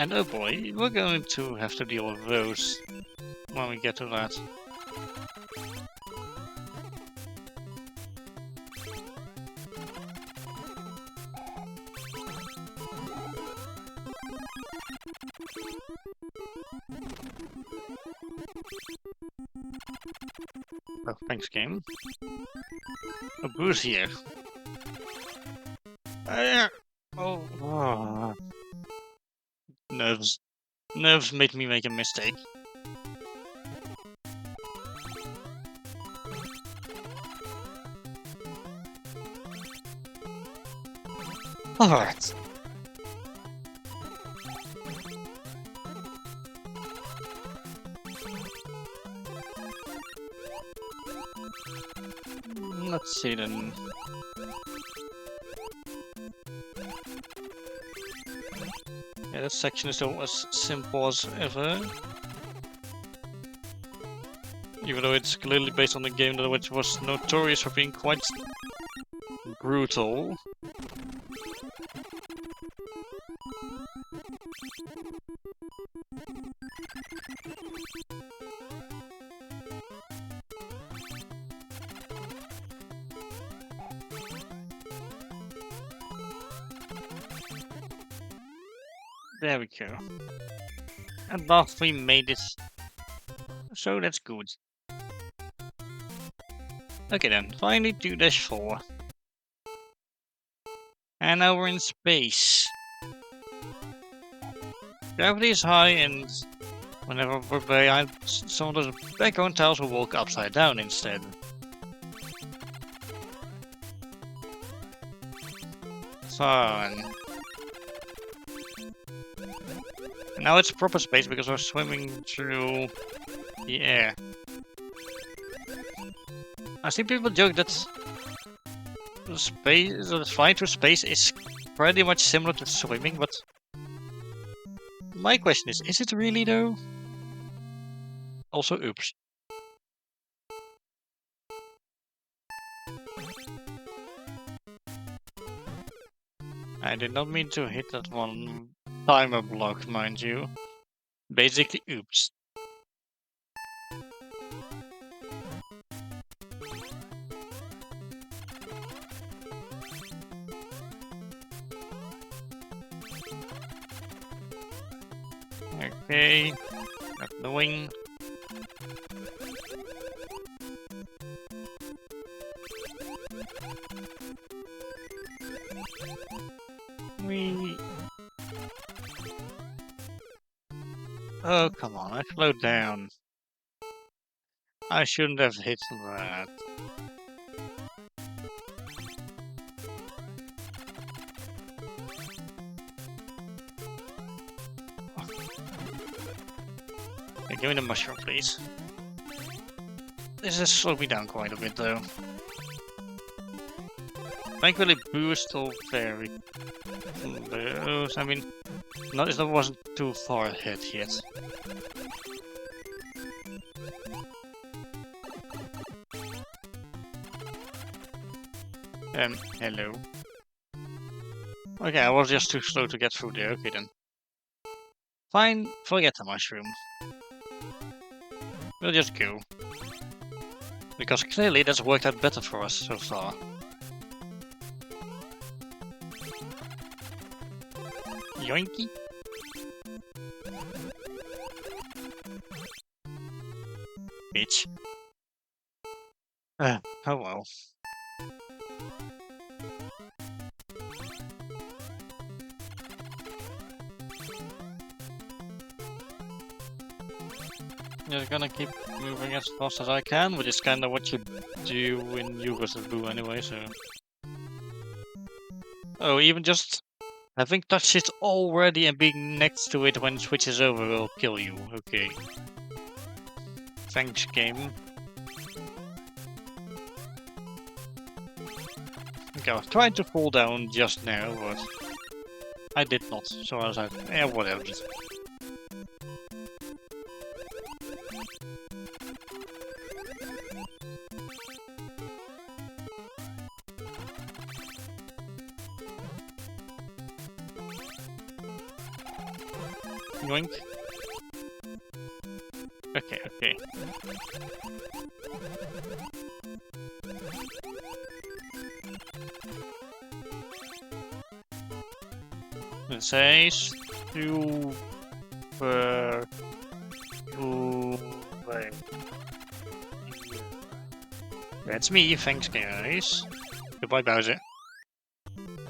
And oh boy, we're going to have to deal with those when we get to that. Oh, thanks, game. A boost here. Oh. Nerves. Nerves made me make a mistake. Alright. Let's see then. Yeah, this section is still as simple as ever. Even though it's clearly based on a game that which was notorious for being quite brutal. There we go. And last we made it. So that's good. Okay then, finally 2-4. And now we're in space. Gravity is high, and whenever we're behind some of those background tiles will walk upside down instead. Fun. And now it's proper space because we're swimming through the air. I see people joke that flying through space is pretty much similar to swimming, but my question is it really though? Also, oops. I did not mean to hit that one timer block, mind you. Basically, oops. Okay, grab the wing. Oh, come on, I slowed down. I shouldn't have hit that. Okay, give me the mushroom, please. This has slowed me down quite a bit, though. Thankfully, Boo is still very close. I mean, it wasn't too far ahead yet. Hello. Okay, I was just too slow to get through there. Okay then. Fine, forget the mushroom. We'll just go. Because clearly that's worked out better for us so far. Yoinky. Bitch. Oh well. Just gonna keep moving as fast as I can, which is kinda what you do when you versus Boo anyway, so... Oh, even just having touched it already and being next to it when it switches over will kill you. Okay. Thanks, game. Okay, I was trying to fall down just now, but I did not, so I was like, eh, whatever. Yoink. Okay, okay. It says super wait. That's me, thanks guys. Goodbye Bowser.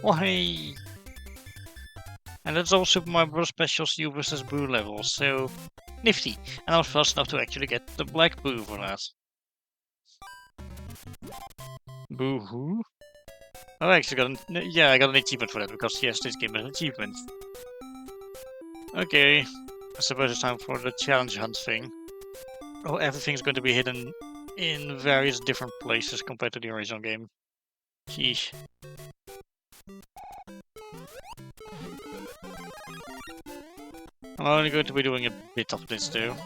Why? And that's all Super Mario Bros. Specials U vs. Boo levels, so nifty. And I was fast enough to actually get the black Boo for that. Boo hoo? Oh, I actually got I got an achievement for that, because yes, this game has an achievement. Okay, I suppose it's time for the challenge hunt thing. Oh, everything's going to be hidden in various different places compared to the original game. Sheesh. I'm only going to be doing a bit of this though.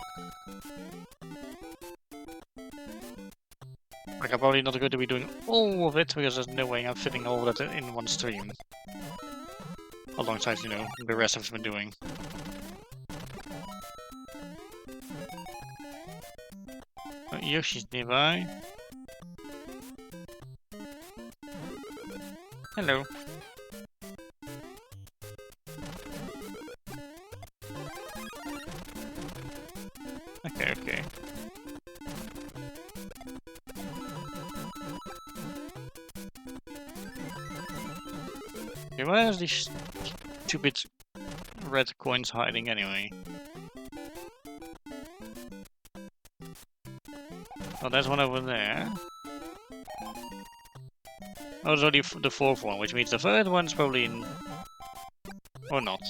Like, I'm probably not going to be doing all of it, because there's no way I'm fitting all of that in one stream. Alongside, you know, the rest I've been doing. Oh, Yoshi's nearby. Hello. Okay, okay. Okay, where's these stupid red coins hiding anyway? Oh, there's one over there. Oh, it's only the fourth one, which means the third one's probably in... or not.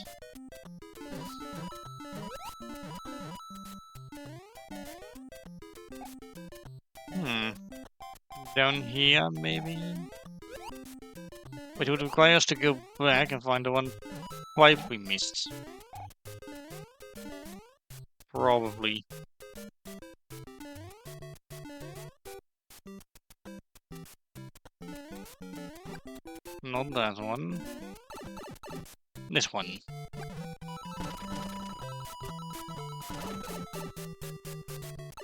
Down here, maybe? Which would require us to go back and find the one pipe we missed. Probably. Not that one. This one.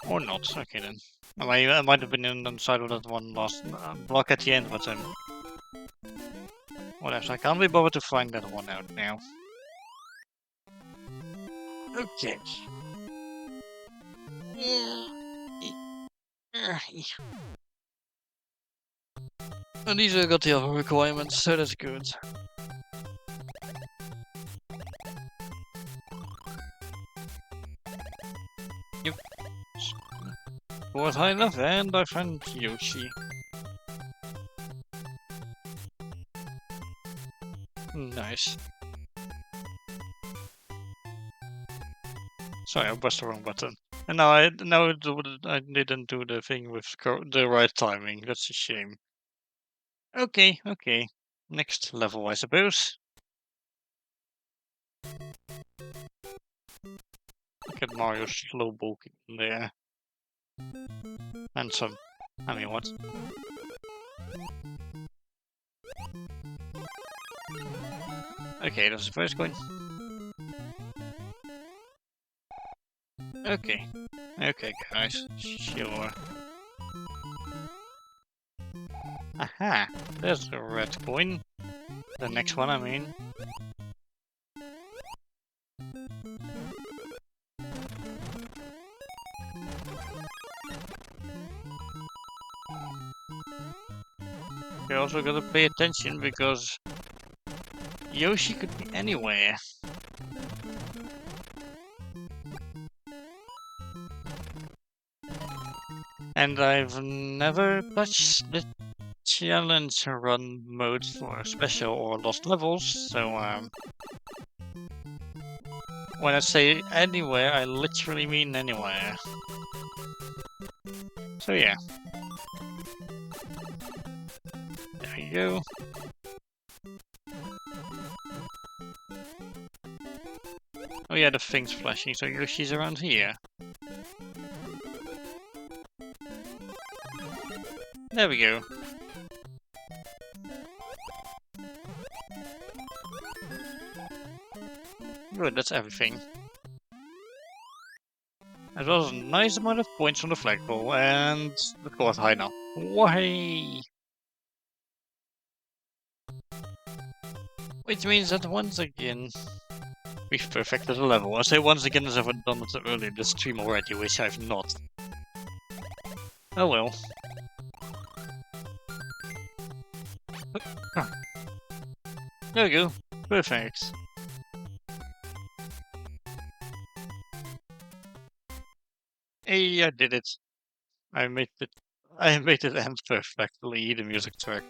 Or not. Okay then. I might have been inside of that one last block at the end, but whatever. I can't be bothered to find that one out now. Okay. And these have got the other requirements, so that's good. Yep. Was high enough, and I found Yoshi. Nice. Sorry, I pressed the wrong button. And now I didn't do the thing with the right timing. That's a shame. Okay, okay. Next level, I suppose. Look at Mario slow bulking there. And some. I mean, what? Okay, that's the first coin. Okay. Okay, guys. Sure. Aha! There's the red coin. The next one, I mean. You also gotta pay attention because Yoshi could be anywhere. And I've never touched the challenge run mode for special or lost levels, so when I say anywhere, I literally mean anywhere. So yeah. There you go. Oh yeah, the thing's flashing, so Yoshi's around here. There we go. Good, that's everything. As well as a nice amount of points from the flagpole, and the course high now. Why? Which means that once again, we've perfected the level. I say once again as I've done it earlier in the stream already, which I've not. Oh well. There we go. Perfect. Hey, I did it. I made it. I made it end perfectly, the music track.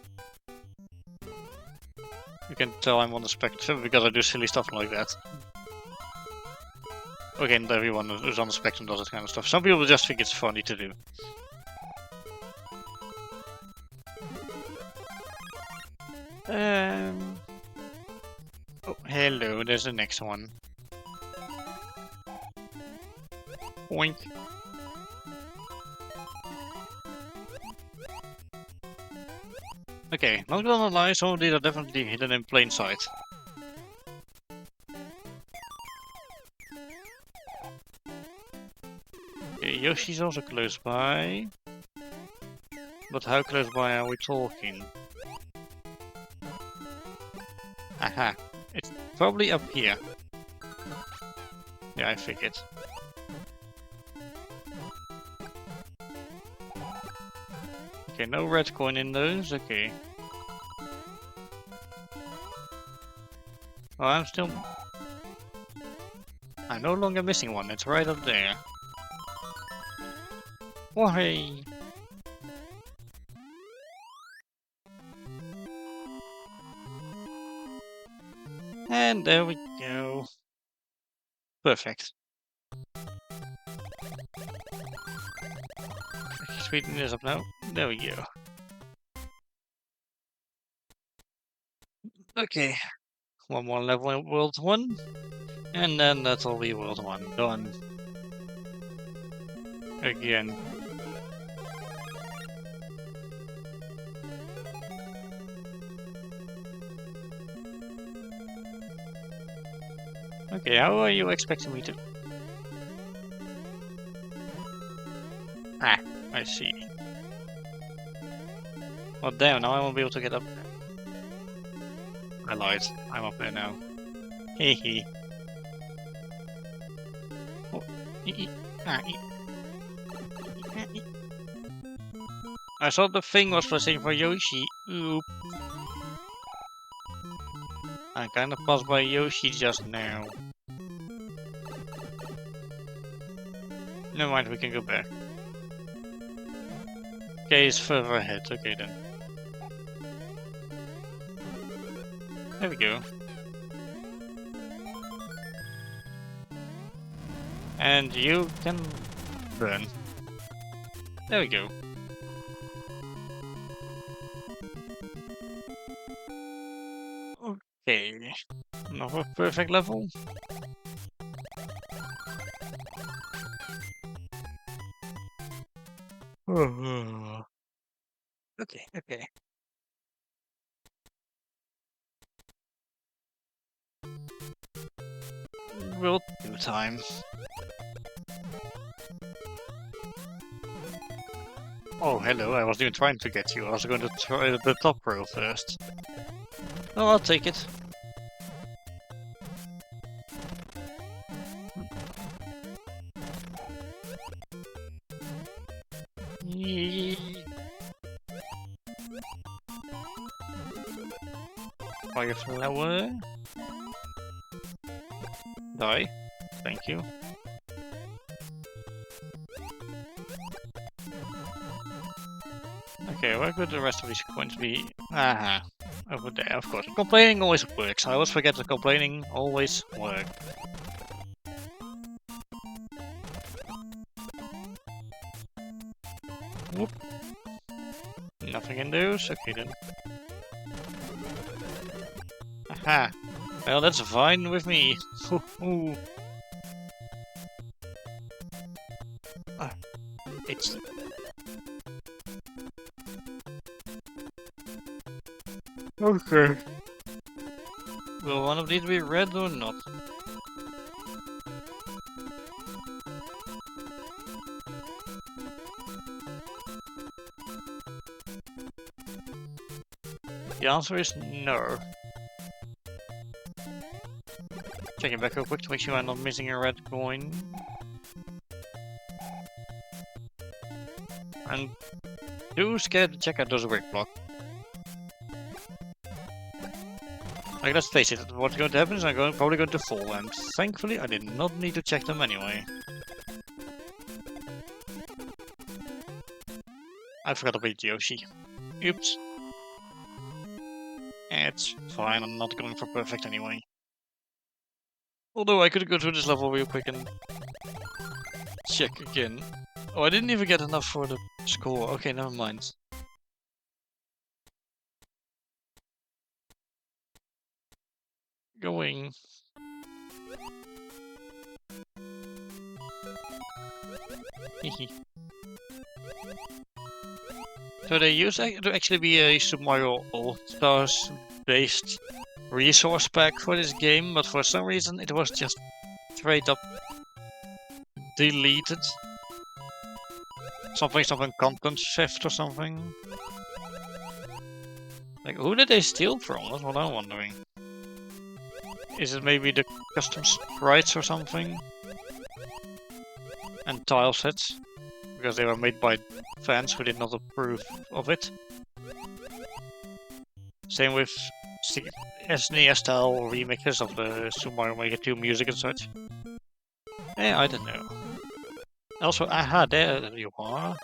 You can tell I'm on the spectrum because I do silly stuff like that. Again, everyone who's on the spectrum does that kind of stuff. Some people just think it's funny to do. Oh, hello, there's the next one. Oink. Okay, not gonna lie, some of these are definitely hidden in plain sight. Okay, Yoshi's also close by. But how close by are we talking? Aha. It's probably up here. Yeah, I figured. Okay, no red coin in those, okay. Well, I'm no longer missing one. It's right up there. Oh, hey. And there we go. Perfect. Speeding this up now. There we go. Okay. One more level in World 1. And then that'll be World 1 done. Again. Okay, how are you expecting me to... Ah, I see. Well, damn, now I won't be able to get up there. I lied. I'm up there now. Hehe. Oh, I thought the thing was for saying for Yoshi. Oop. I kinda passed by Yoshi just now. Never mind, we can go back. Okay, it's further ahead. Okay then. There we go. And you can burn. There we go. Okay. Another perfect level. Okay, okay. We'll do time. Oh, hello, I wasn't even trying to get you. I was going to try the top row first. Oh, I'll take it. Fire flower. Die. Thank you. Okay, where could the rest of these coins be? Aha. Over there, of course. Complaining always works. I always forget that complaining always works. Whoop. Nothing in those? Okay then. Aha. Well, that's fine with me. It's... Okay. Will one of these be red or not? The answer is no. Checking back real quick to make sure I'm not missing a red coin. I'm too scared to check out those brick blocks. Like, let's face it, what's going to happen is I'm probably going to fall, and thankfully I did not need to check them anyway. I forgot about Yoshi. Oops. It's fine, I'm not going for perfect anyway. Although I could go through this level real quick and check again. Oh, I didn't even get enough for the score. Okay, never mind. Going. So there used to actually be a Super Mario All-Stars based resource pack for this game, but for some reason it was just straight up deleted. Something content theft or something. Like, who did they steal from? That's what I'm wondering. Is it maybe the custom sprites or something? And tile sets? Because they were made by fans who did not approve of it. Same with SNES style remixes of the Super Mario Maker 2 music and such. I don't know. Also, aha, there you are.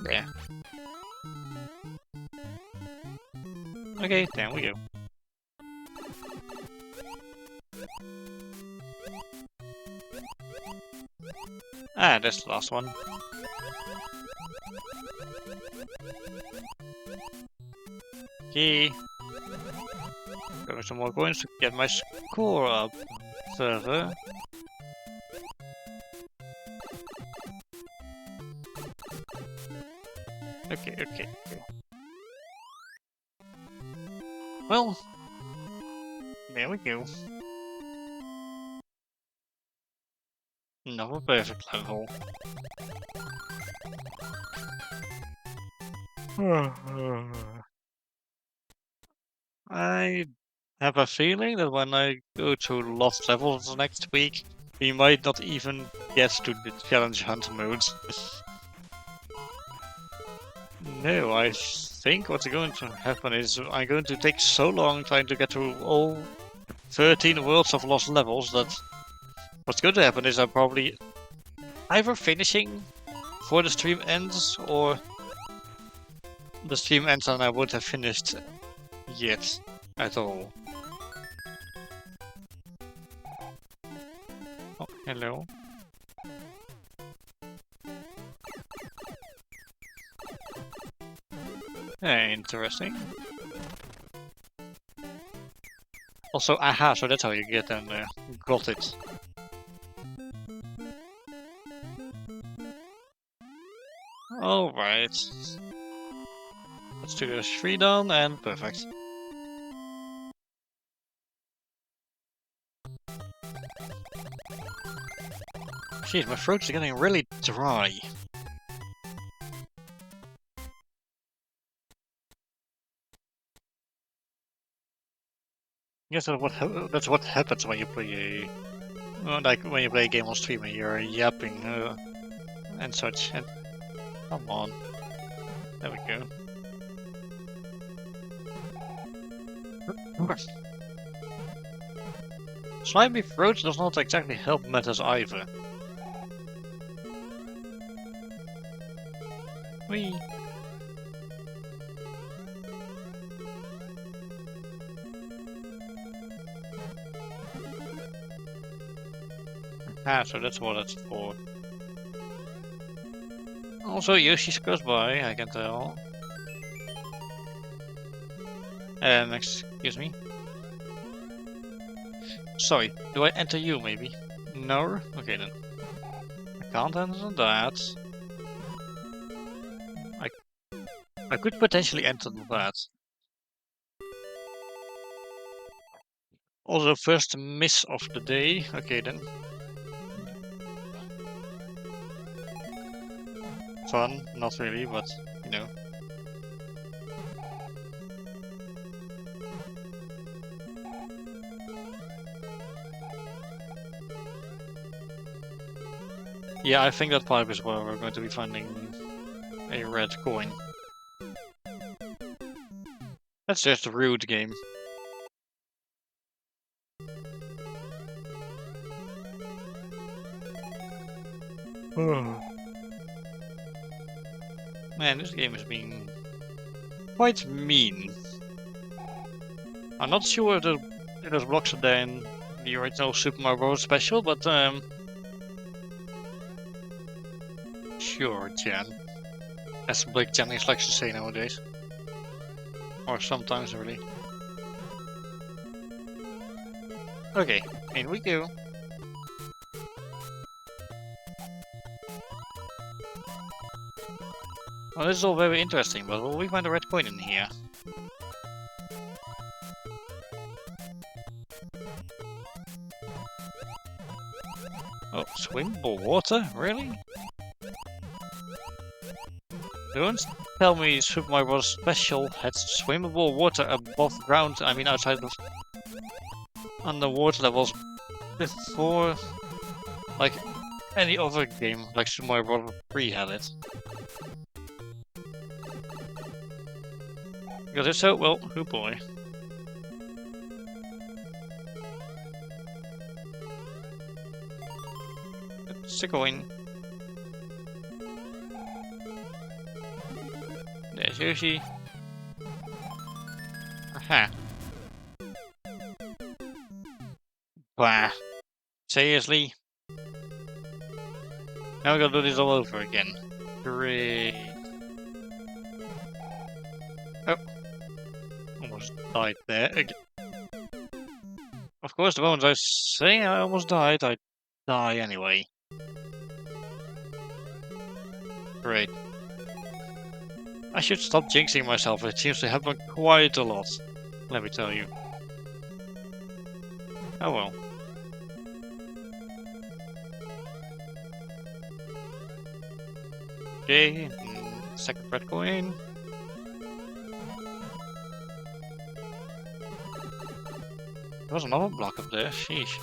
Yeah. Okay, there we go. Ah, that's the last one. Okay. Got some more coins to get my score up further. Okay. Well, there we go. Another perfect level. I have a feeling that when I go to Lost Levels next week, we might not even get to the challenge hunt mode. No, I think what's going to happen is I'm going to take so long trying to get through all 13 worlds of Lost Levels that what's going to happen is I'm probably either finishing before the stream ends or the stream ends and I won't have finished yet at all. Oh, hello. Interesting. Also, aha, so that's how you get them there. Got it. Alright. Let's do this 3 done and perfect. Jeez, my throat's getting really dry. Yes, that's what happens when you play like when you play a game on stream and you're yapping and such. And come on, there we go. Slimy throat does not exactly help matters either. Whee! Ah, so that's what it's for. Also, Yoshi's close by, I can tell. Excuse me. Sorry, do I enter you, maybe? No? Okay then. I can't enter that. I could potentially enter that. Also, first miss of the day. Okay then. Fun, not really, but you know. Yeah, I think that pipe is where we're going to be finding a red coin. That's just a rude game. Man, this game is being quite mean. I'm not sure if those blocks are there in the original Super Mario Bros. Special, but sure, Jan. As Blake Jennings likes to say nowadays. Or sometimes, really. Okay, in we go. Well, this is all very interesting, but will we find a red coin in here? Oh, swimmable water? Really? Don't tell me Super Mario Bros. Special had swimmable water above ground, I mean outside of... underwater levels before, like, any other game, like Super Mario Bros. 3 had it. Because if so, well, oh boy. It's a coin. There's Yoshi. Aha. Bah. Seriously? Now we gotta do this all over again. Great. Oh. Almost died there again. Of course, the moment I say I almost died, I die anyway. Great. I should stop jinxing myself, it seems to happen quite a lot. Let me tell you. Oh well. Okay, second red coin. There was another block up there, sheesh.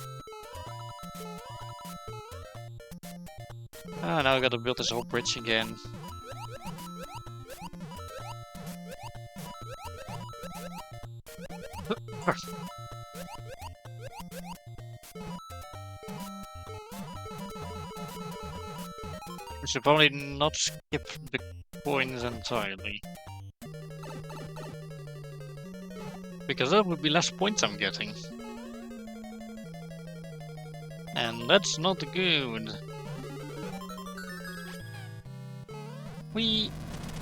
Ah, now I gotta build this whole bridge again. We should probably not skip the coins entirely. Because that would be less points I'm getting. And that's not good.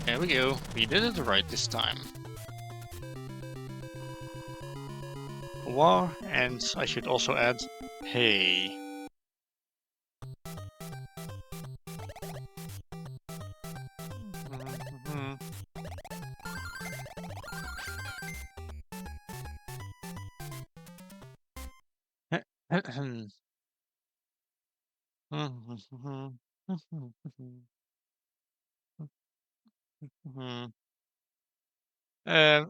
There we go. We did it right this time. War, and I should also add hey.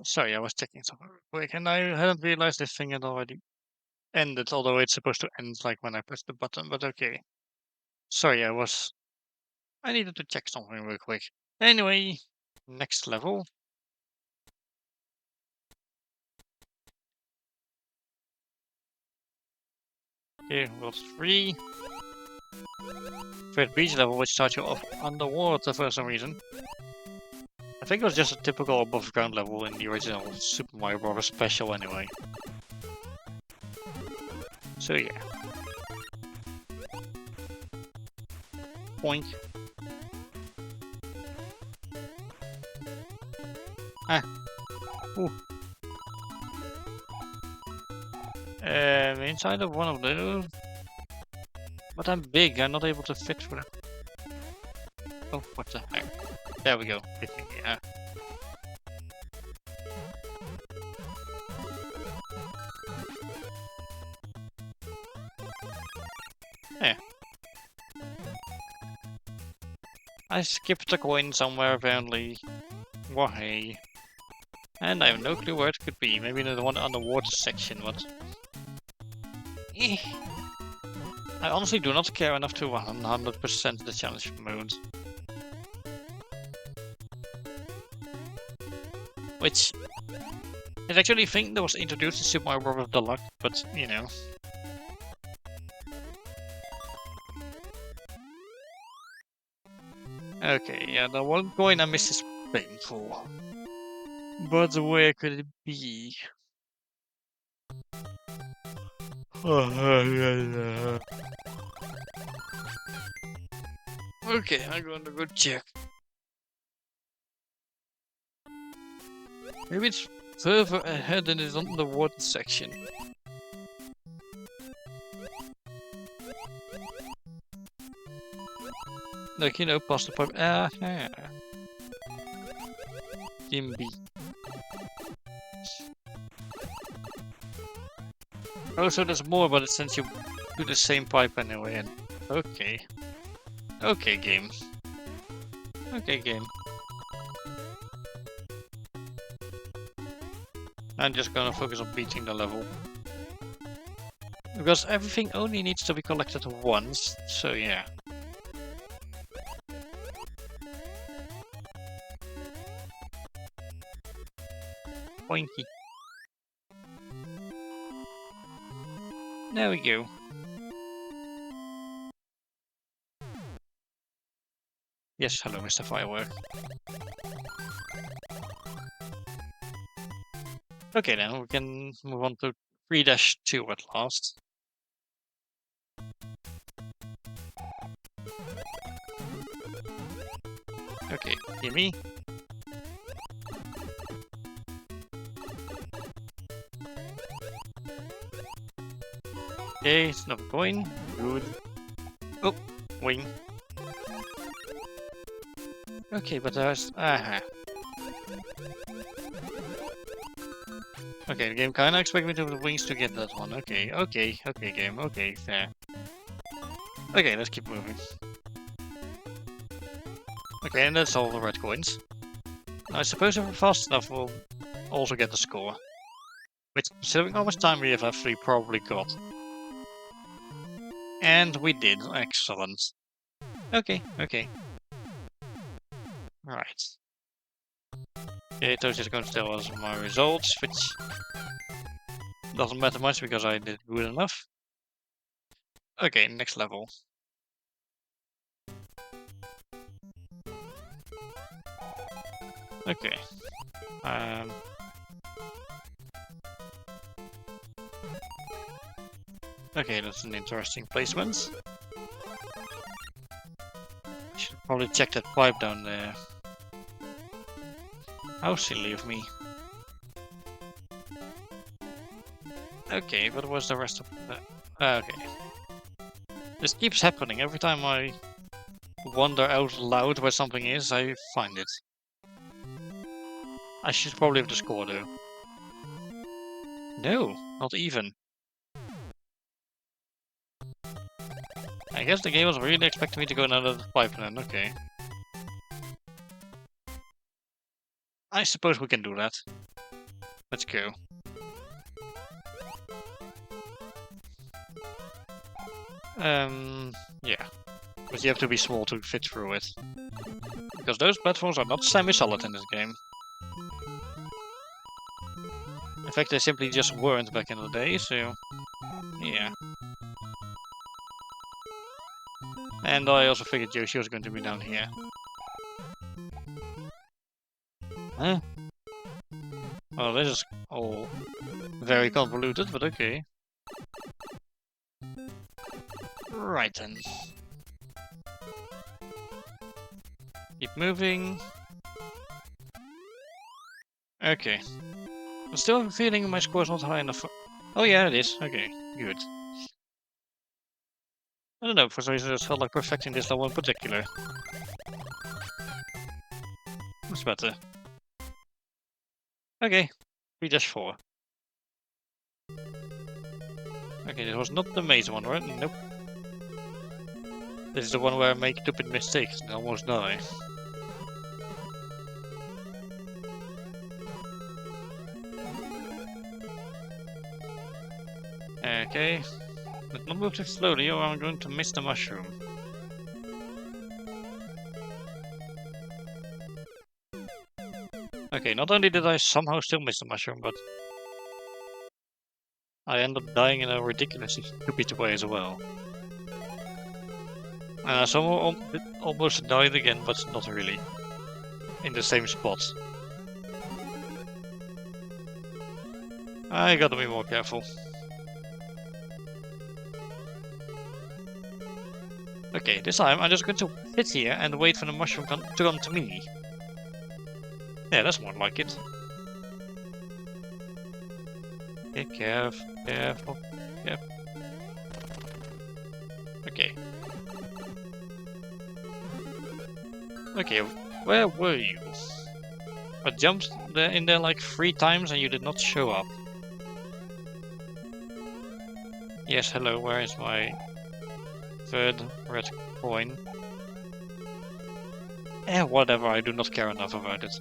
Sorry, I was checking something real quick, and I hadn't realized this thing had already ended, although it's supposed to end like when I press the button, but okay. Sorry, I needed to check something real quick. Anyway, next level. Okay, World 3. Third beach level, which starts you off underwater for some reason. I think it was just a typical above ground level in the original Super Mario Bros. Special anyway. So yeah. Point. Ah. Ooh. Inside of one of those. But I'm big, I'm not able to fit through that. Oh, what the heck? There we go. Yeah. Yeah. I skipped a coin somewhere apparently. Why? And I have no clue where it could be. Maybe in the one underwater section, but... I honestly do not care enough to 100% the challenge mode. Which... I actually think that was introduced in Super Mario Bros. Deluxe, but, you know... Okay, yeah, the one coin I missed is painful. But where could it be? Okay, I'm going to go check. Maybe it's further ahead in the underwater section. Like, you know, past the pipe. Team B. Oh, so there's more, but it's since you do the same pipe anyway. And okay. Okay, game. Okay, game. I'm just gonna focus on beating the level. Because everything only needs to be collected once, so yeah. Pointy. There we go. Yes, hello, Mr. Firework. Okay, then we can move on to 3-2 at last. Okay, gimme. Okay, it's not going. Good. Oh, wing. Okay, but there's... Aha. Okay, the game kinda expects me to have the wings to get that one. Okay, okay, okay, game. Okay, fair. Okay, let's keep moving. Okay, and that's all the red coins. Now, I suppose if we're fast enough, we'll also get the score. Which, considering how much time we have actually probably got. And we did. Excellent. Okay, okay. Right. Okay, Toast is going to tell us my results, which doesn't matter much because I did good enough. Okay, next level. Okay. Okay, that's an interesting placement. Should probably check that pipe down there. How silly of me. Okay, what was the rest of the... okay. This keeps happening. Every time I wonder out loud where something is, I find it. I should probably have the score though. No, not even. I guess the game was really expecting me to go another pipe then, okay. I suppose we can do that. Let's go. Yeah. But you have to be small to fit through it. Because those platforms are not semi-solid in this game. In fact, they simply just weren't back in the day, so... yeah. And I also figured Yoshi was going to be down here. Huh? Well, this is all very convoluted, but okay. Right then. Keep moving. Okay. I still have a feeling my score's not high enough for... oh yeah, it is. Okay, good. I don't know, for some reason I just felt like perfecting this level in particular. What's better? Okay, 3-4. Okay, this was not the maze one, right? Nope. This is the one where I make stupid mistakes and almost die. Okay. But not move too slowly or I'm going to miss the mushroom. Okay, not only did I somehow still miss the mushroom, but I end up dying in a ridiculously stupid way as well. So I almost died again, but not really. In the same spot. I gotta be more careful. Okay, this time I'm just going to sit here and wait for the mushroom to come to me. Yeah, that's more like it. Okay, careful, careful, careful. Okay. Okay, where were you? I jumped in there like 3 times and you did not show up. Yes, hello, where is my 3rd red coin? Whatever, I do not care enough about it.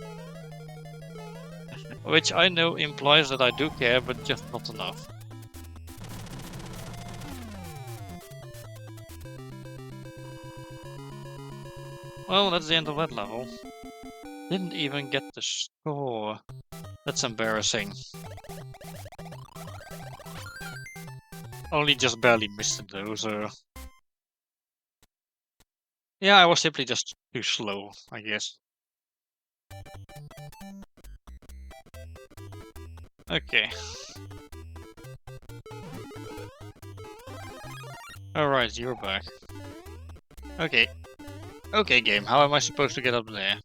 Which I know implies that I do care, but just not enough. Well, that's the end of that level. Didn't even get the score. That's embarrassing. Only just barely missed it though, so... Yeah, I was simply just too slow, I guess. Okay. Alright, you're back. Okay. Okay, game, how am I supposed to get up there?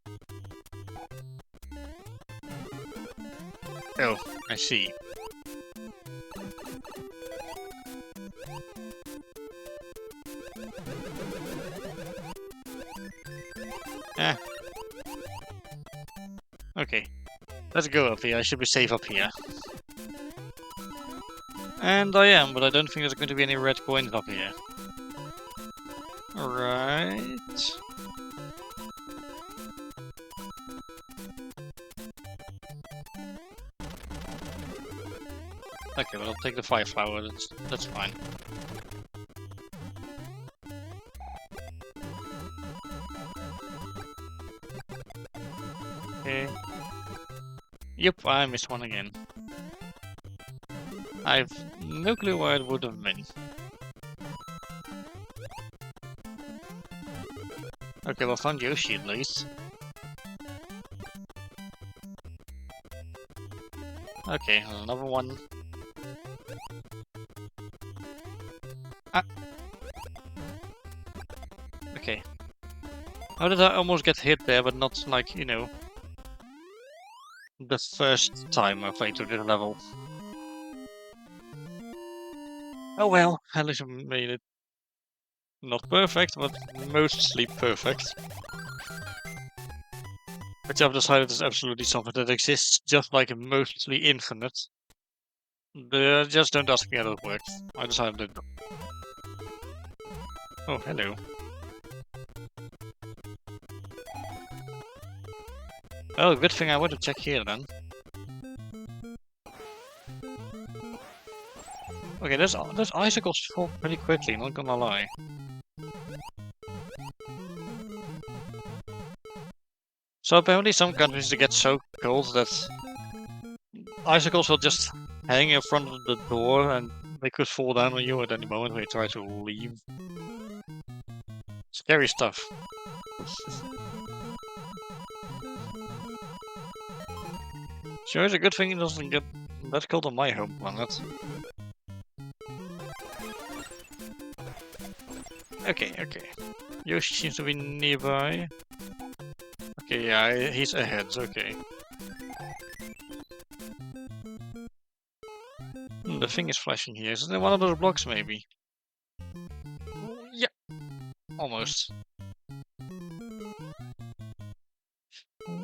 Oh, I see. Eh. Okay. Let's go up here, I should be safe up here. And I am, but I don't think there's going to be any red coins up here. Right. Okay, well I'll take the fire flower, that's fine. Okay. Yep, I missed one again. I've no clue where it would have been. Okay, well found Yoshi at least. Okay, another one. Ah. Okay. How did I almost get hit there, but not like, you know, the first time I played through this level? Oh well, at least I made it. Not perfect, but mostly perfect. Which I've decided is absolutely something that exists, just like mostly infinite. Just don't ask me how that works. I decided it. Oh, hello. Oh, good thing I went to check here then. Okay, those icicles fall pretty quickly, not gonna lie. So apparently some countries get so cold that icicles will just hang in front of the door and they could fall down on you at any moment when you try to leave. Scary stuff. Sure, it's a good thing it doesn't get that cold on my home planet. Okay, okay. Yoshi seems to be nearby. Okay, yeah, he's ahead, okay. The thing is flashing here. Isn't it one of those blocks, maybe? Yeah, almost.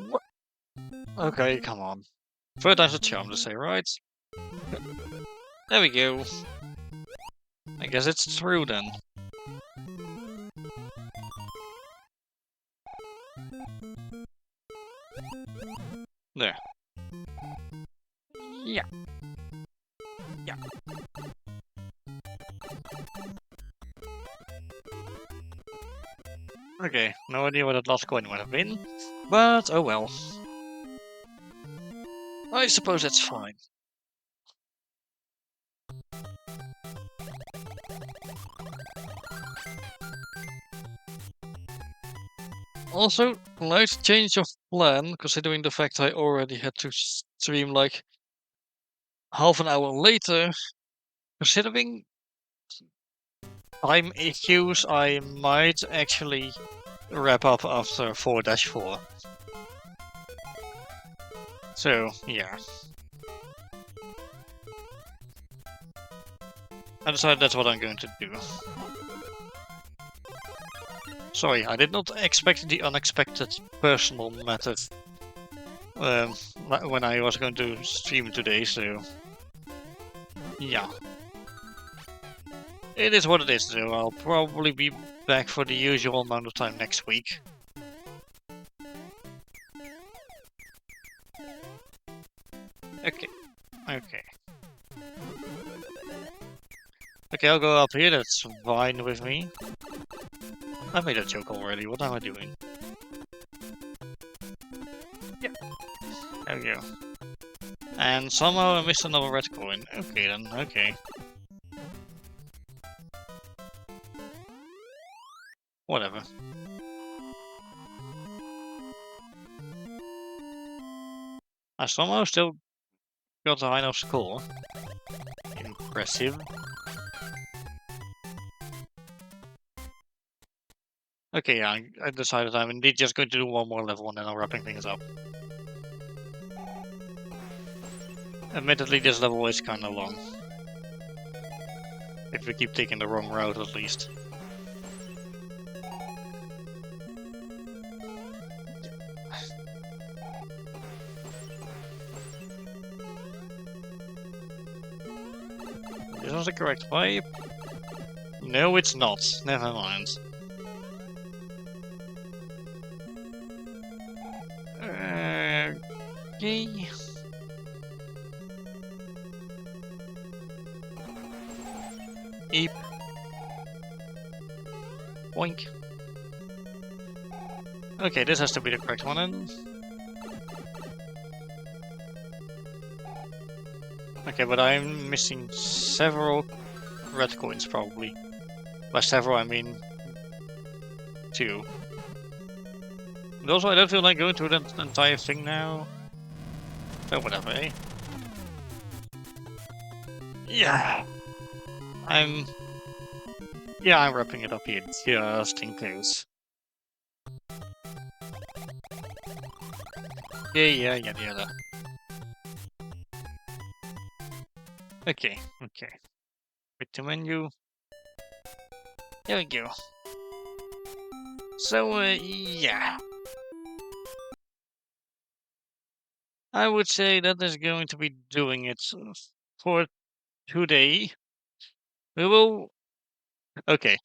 What? Okay, come on. Third time's a charm to say, right? There we go. I guess it's true then. There. Yeah. Yeah. Okay, no idea what that last coin would have been, but oh well. I suppose it's fine. Also, nice change of plan, considering the fact I already had to stream like half an hour later. Considering time issues, I might actually wrap up after 4-4. So, yeah. I decided that's what I'm going to do. Sorry, I did not expect the unexpected personal matter when I was going to stream today, so yeah. It is what it is, though. I'll probably be back for the usual amount of time next week. Okay. Okay. Okay, I'll go up here, that's fine with me. I made a joke already, what am I doing? There we go. And somehow I missed another red coin. Okay then, okay. Whatever. I somehow still got a high enough score. Impressive. Okay, yeah, I decided I'm indeed just going to do one more level and then I'm wrapping things up. Admittedly, this level is kinda long. If we keep taking the wrong route, at least. This was the correct pipe. No, it's not. Never mind. Okay. Eep. Boink. Okay, this has to be the correct one then. Okay, but I'm missing several red coins, probably. By several, I mean 2. And also, I don't feel like going through that entire thing now. So whatever, eh? Yeah. I'm wrapping it up here just in case. Yeah. Okay. With the menu. There we go. So, yeah. I would say that is going to be doing it for today. We will... Okay.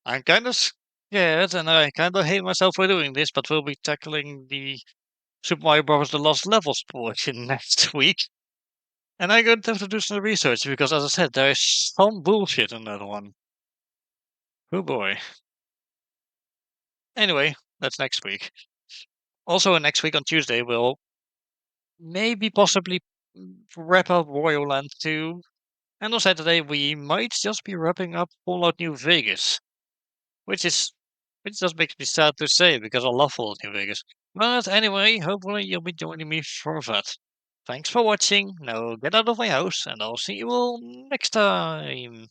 I'm kind of scared, and I kind of hate myself for doing this, but we'll be tackling the Super Mario Bros. The Lost Levels portion next week. And I'm going to have to do some research, because as I said, there is some bullshit in that one. Oh boy. Anyway, that's next week. Also, next week on Tuesday, we'll maybe possibly wrap up Royal Land 2. And on Saturday, we might just be wrapping up Fallout New Vegas. Which just makes me sad to say, because I love Fallout New Vegas. But anyway, hopefully you'll be joining me for that. Thanks for watching. Now get out of my house, and I'll see you all next time.